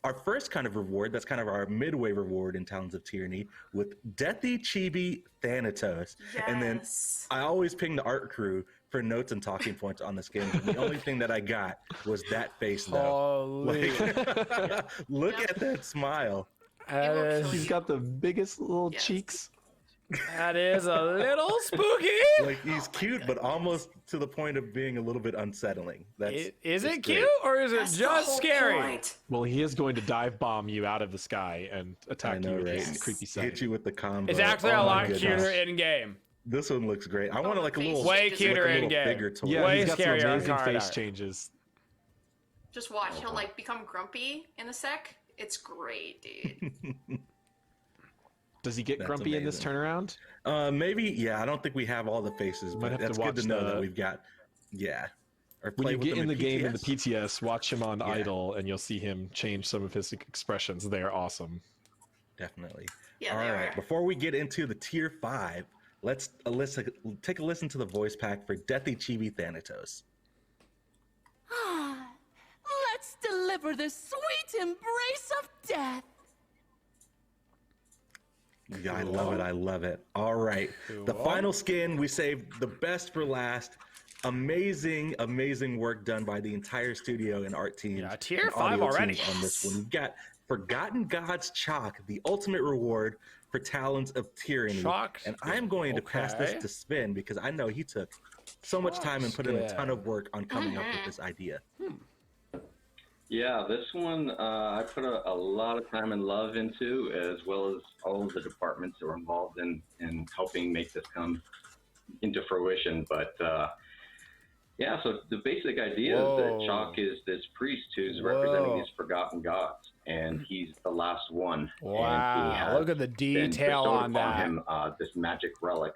our first kind of reward, that's kind of our midway reward in Talons of Tyranny, with Deathy Chibi Thanatos. And then I always ping the art crew for notes and talking points on the skin. The only thing that I got was that face, though. Holy. Look at that smile. He's got the biggest little cheeks. That is a little spooky. Like, he's cute, but almost to the point of being a little bit unsettling. Is it great. cute or is it That's the just whole scary? point. Well, he is going to dive bomb you out of the sky and attack you with his creepy sight. Hit you with the combo. It's actually Oh a my lot goodness. cuter in game. This one looks great. I want like a little Way like cuter a little in game. bigger toy. Yeah, Way he's got some scarier on amazing card face art. changes. Just watch. He'll like become grumpy in a sec. It's great, dude. Does he get That's grumpy in this amazing. turnaround? Maybe. Yeah, I don't think we have all the faces, Might but have to that's good to watch know the- that we've got. Yeah. Or When play you with get them in the game in the PTS. PTS, watch him on Idle, and you'll see him change some of his expressions. They are awesome. Definitely. Yeah, All they right. are. Before we get into the tier 5, let's take a listen to the voice pack for Deathy Chibi Thanatos. Let's deliver the sweet embrace of death. Yeah, I love it. I love it. All right. The Cool. final skin, we saved the best for last. Amazing, amazing work done by the entire studio and art team. Yeah, tier and 5 audio already. teams on this one. We've got Forgotten Gods Chalk, the ultimate reward for Talons of Tyranny. Chalk And I'm going to pass this okay. to Sven because I know he took so much time and put in a ton of work on coming up Mm-hmm. with this idea. Yeah, this one I put a lot of time and love into, as well as all of the departments that were involved in helping make this come into fruition. But yeah, so the basic idea is that Chalk is this priest who's representing these forgotten gods, and he's the last one. And he Wow, has look at the been detail bestowed on upon that. him this magic relic,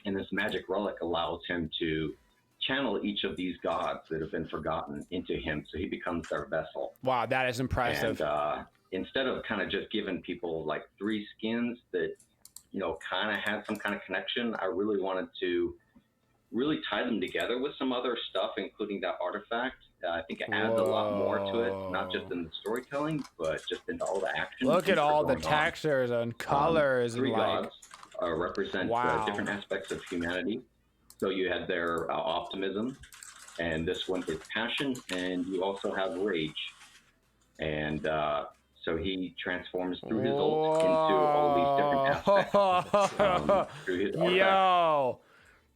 and this magic relic allows him to channel each of these gods that have been forgotten into him, so he becomes their vessel. Wow, that is impressive. And instead of kind of just giving people like 3 skins that, kind of had some kind of connection, I really wanted to, really tie them together with some other stuff, including that artifact. I think it adds a lot more to it, not just in the storytelling, but just into all the action. Look at all the textures and colors. Three and like, gods represent different aspects of humanity. So you had their optimism, and this one is passion, and you also have rage. And so he transforms through his ult into all these different aspects. Through his artifact. Yo,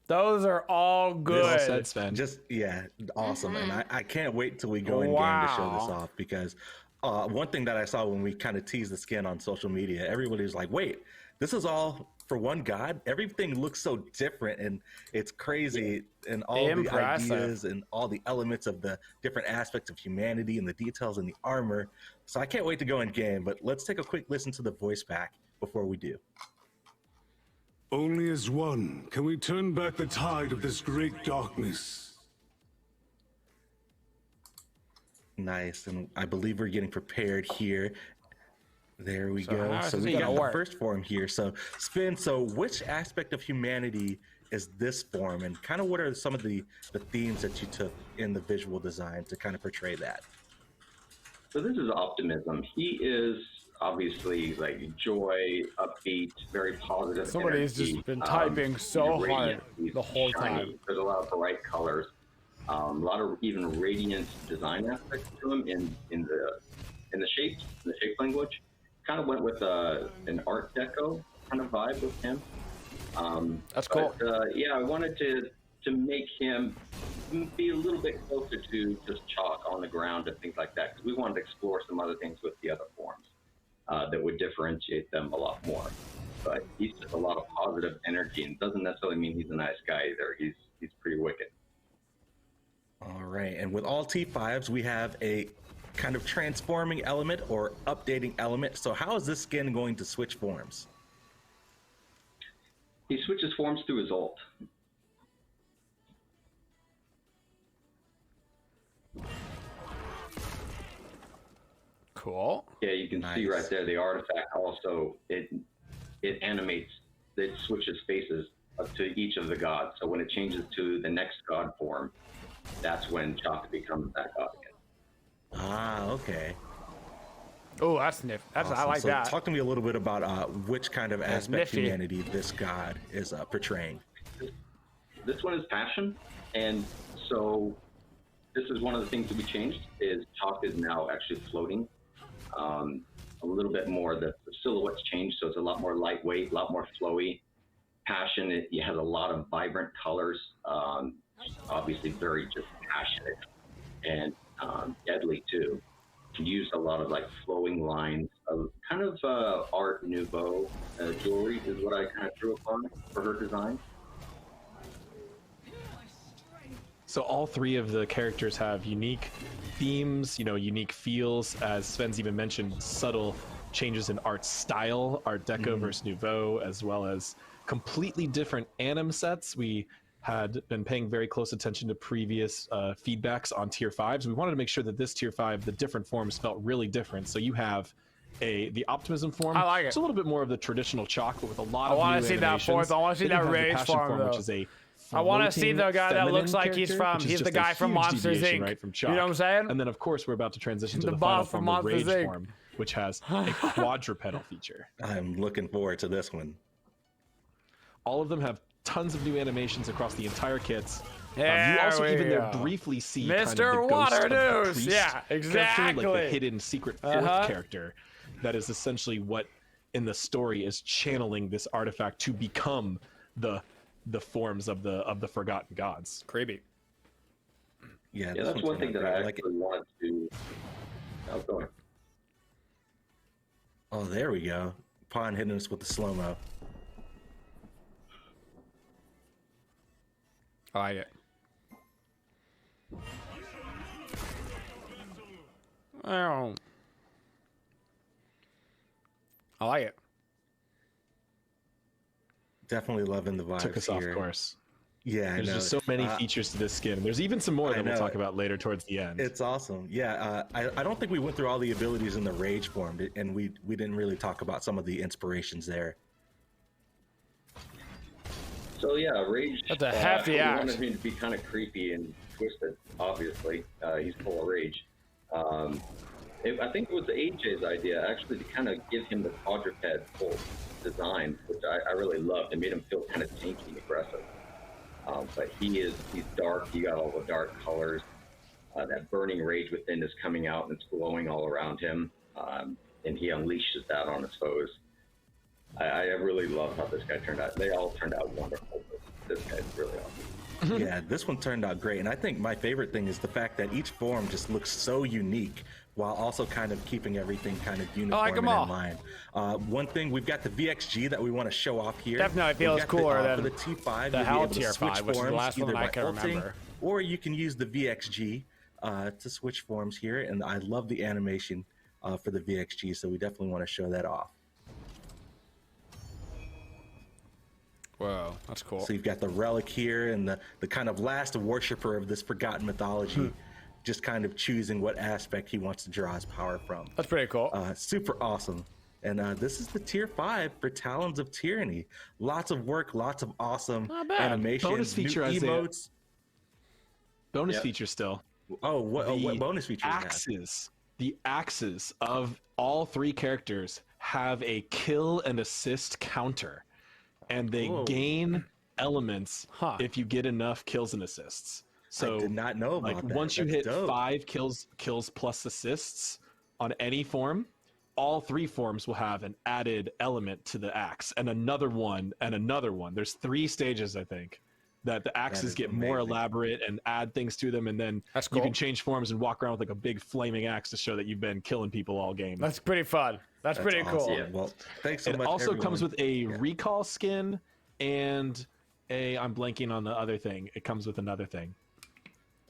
those are all good. Well said, Sven. Just awesome, and I can't wait till we go in game to show this off, because one thing that I saw when we kind of teased the skin on social media, everybody was like, "Wait, this is all for one god? Everything looks so different, and it's crazy, and all the ideas and all the elements of the different aspects of humanity and the details in the armor." So I can't wait to go in game. But let's take a quick listen to the voice pack before we do. Only as one can we turn back the tide of this great darkness. Nice, and I believe we're getting prepared here. There we go. So we got the first form here. So Spin, so which aspect of humanity is this form, and kind of what are some of the themes that you took in the visual design to kind of portray that? So this is optimism. He is obviously like joy, upbeat, very positive. Somebody's just been typing so hard the whole time. There's a lot of bright colors, a lot of even radiant design aspects to him in the shapes, in the shape language. Kind of went with an Art Deco kind of vibe with him. That's cool. Yeah, I wanted to make him be a little bit closer to just chalk on the ground and things like that, because we wanted to explore some other things with the other forms that would differentiate them a lot more. But he's just a lot of positive energy, and doesn't necessarily mean he's a nice guy either. He's pretty wicked. All right, and with all T5s, we have a kind of transforming element or updating element. So how is this skin going to switch forms? He switches forms through his ult. Cool. Yeah, you can see right there the artifact also, it animates, it switches faces up to each of the gods. So when it changes to the next god form, that's when Chalk becomes that god again. Ah, okay. Oh, that's nifty. Awesome. I like that. Talk to me a little bit about which kind of aspect of humanity this god is portraying. This one is passion, and so this is one of the things that we changed, is Chalk is now actually floating. A little bit more, the silhouette's changed, so it's a lot more lightweight, a lot more flowy. Passion, it has a lot of vibrant colors, obviously very just passionate and deadly too. Used a lot of like flowing lines of kind of Art Nouveau jewelry is what I kind of drew upon for her design. So all three of the characters have unique themes, unique feels. As Sven's even mentioned, subtle changes in art style, Art Deco versus Nouveau, as well as completely different anim sets. We had been paying very close attention to previous feedbacks on tier 5s. We wanted to make sure that this tier 5, the different forms felt really different. So you have the optimism form. I like it. It's a little bit more of the traditional chalk, but with a lot of I want to see that fourth. I want to see that rage form, which is a I want to see the guy that looks like he's the guy from Monsters Inc. Right, from you know what I'm saying? And then of course we're about to transition to the final form of Rage form, which has a quadrupedal feature. I'm looking forward to this one. All of them have tons of new animations across the entire kits. You also even there briefly see Mr. kind of the Water ghost of News. the Yeah, exactly. Like the hidden secret fourth character that is essentially what in the story is channeling this artifact to become the forms of the forgotten gods. Creepy. Yeah, that's one thing that I actually wanted to. Oh, go ahead. Oh, there we go. Pawn hitting us with the slow-mo. I like it. Oh. I like it. Definitely loving the vibes. Took us here. off course. Yeah, there's just so many features to this skin. There's even some more that we'll talk about later towards the end. It's awesome. Yeah, I don't think we went through all the abilities in the Rage form, and we didn't really talk about some of the inspirations there. So yeah, Rage. That's a hefty we axe. wanted him to be kind of creepy and twisted. Obviously, he's full of rage. I think it was AJ's idea actually to kind of give him the quadruped full design, which I really loved. It made him feel kind of tanky and aggressive. But he's dark. He got all the dark colors. That burning rage within is coming out and it's glowing all around him, and he unleashes that on his foes. I really love how this guy turned out. They all turned out wonderful, but this guy's really awesome. Yeah, this one turned out great. And I think my favorite thing is the fact that each form just looks so unique while also kind of keeping everything kind of uniform and in line. One thing, we've got the VXG that we want to show off here. Definitely feels cooler than for the T5, the you'll be Hell able to Tier switch 5, which is the forms last one either I by can ulting, remember. or you can use the VXG to switch forms here. And I love the animation for the VXG, so we definitely want to show that off. Whoa, that's cool. So you've got the relic here and the kind of last worshiper of this forgotten mythology, just kind of choosing what aspect he wants to draw his power from. That's pretty cool. Super awesome. And this is the tier 5 for Talons of Tyranny. Lots of work, lots of awesome animations, Bonus feature, new Isaiah. emotes. Bonus feature still. Oh, what bonus feature? Axes. The axes of all 3 characters have a kill and assist counter, and they gain elements if you get enough kills and assists. So I did not know about that. Once you That's hit dope. 5 kills plus assists on any form, all 3 forms will have an added element to the axe, and another one, and another one. There's 3 stages, I think, that the axes get more elaborate and add things to them, and then you can change forms and walk around with like a big flaming axe to show that you've been killing people all game. That's pretty fun. That's pretty awesome. cool. Yeah, well, thanks so it much, also everyone. comes with a recall skin and I'm blanking on the other thing. It comes with another thing.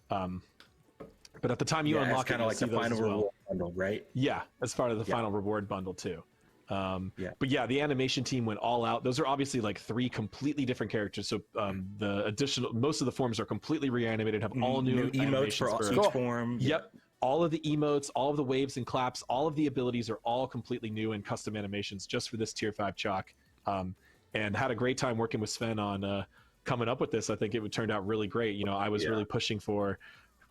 But at the time you unlock it's kind of like the final reward bundle, right? Yeah, as part of the final reward bundle too. But yeah, the animation team went all out. Those are obviously like 3 completely different characters. So the additional, most of the forms are completely reanimated, have all new emotes for each form. Yep. All of the emotes, all of the waves and claps, all of the abilities are all completely new and custom animations just for this tier 5 chalk. And had a great time working with Sven on coming up with this. I think it would turn out really great. You know, I was really pushing for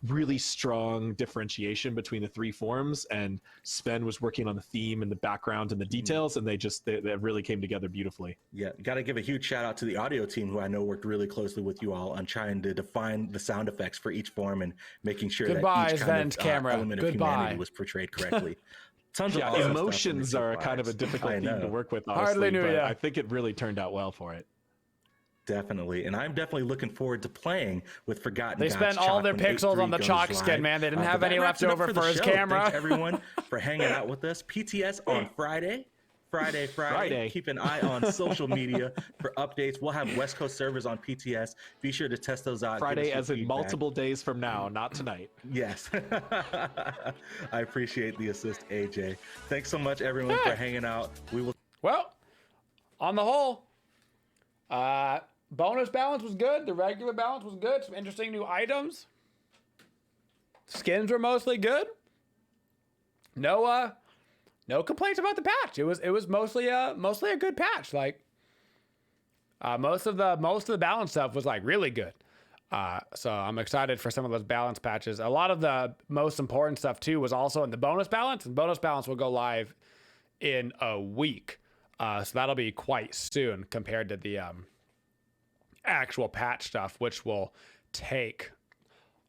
really strong differentiation between the 3 forms, and Sven was working on the theme and the background and the details, and they really came together beautifully. Yeah, got to give a huge shout out to the audio team, who I know worked really closely with you all on trying to define the sound effects for each form and making sure that each kind of element of humanity was portrayed correctly. Tons of awesome emotions stuff are kind of a difficult theme to work with, honestly, Hardly knew but ya. I think it really turned out well for it. Definitely, and I'm definitely looking forward to playing with Forgotten They Gods spent all Chalk their when pixels 8.3 on the goes chalk live. skin, man. They didn't have But any that wraps left it up over for the his show. camera. Thanks everyone for hanging out with us. PTS on Friday. Keep an eye on social media for updates. We'll have West Coast servers on PTS. Be sure to test those out. Friday, as in multiple days from now, not tonight. Yes. I appreciate the assist, AJ. Thanks so much, everyone, for hanging out. We will. Well, on the whole, bonus balance was good. The regular balance was good. Some interesting new items. Skins were mostly good. No complaints about the patch. It was mostly a good patch. Like most of the balance stuff was like really good. So I'm excited for some of those balance patches. A lot of the most important stuff too was also in the bonus balance, and bonus balance will go live in a week. So that'll be quite soon compared to the actual patch stuff, which will take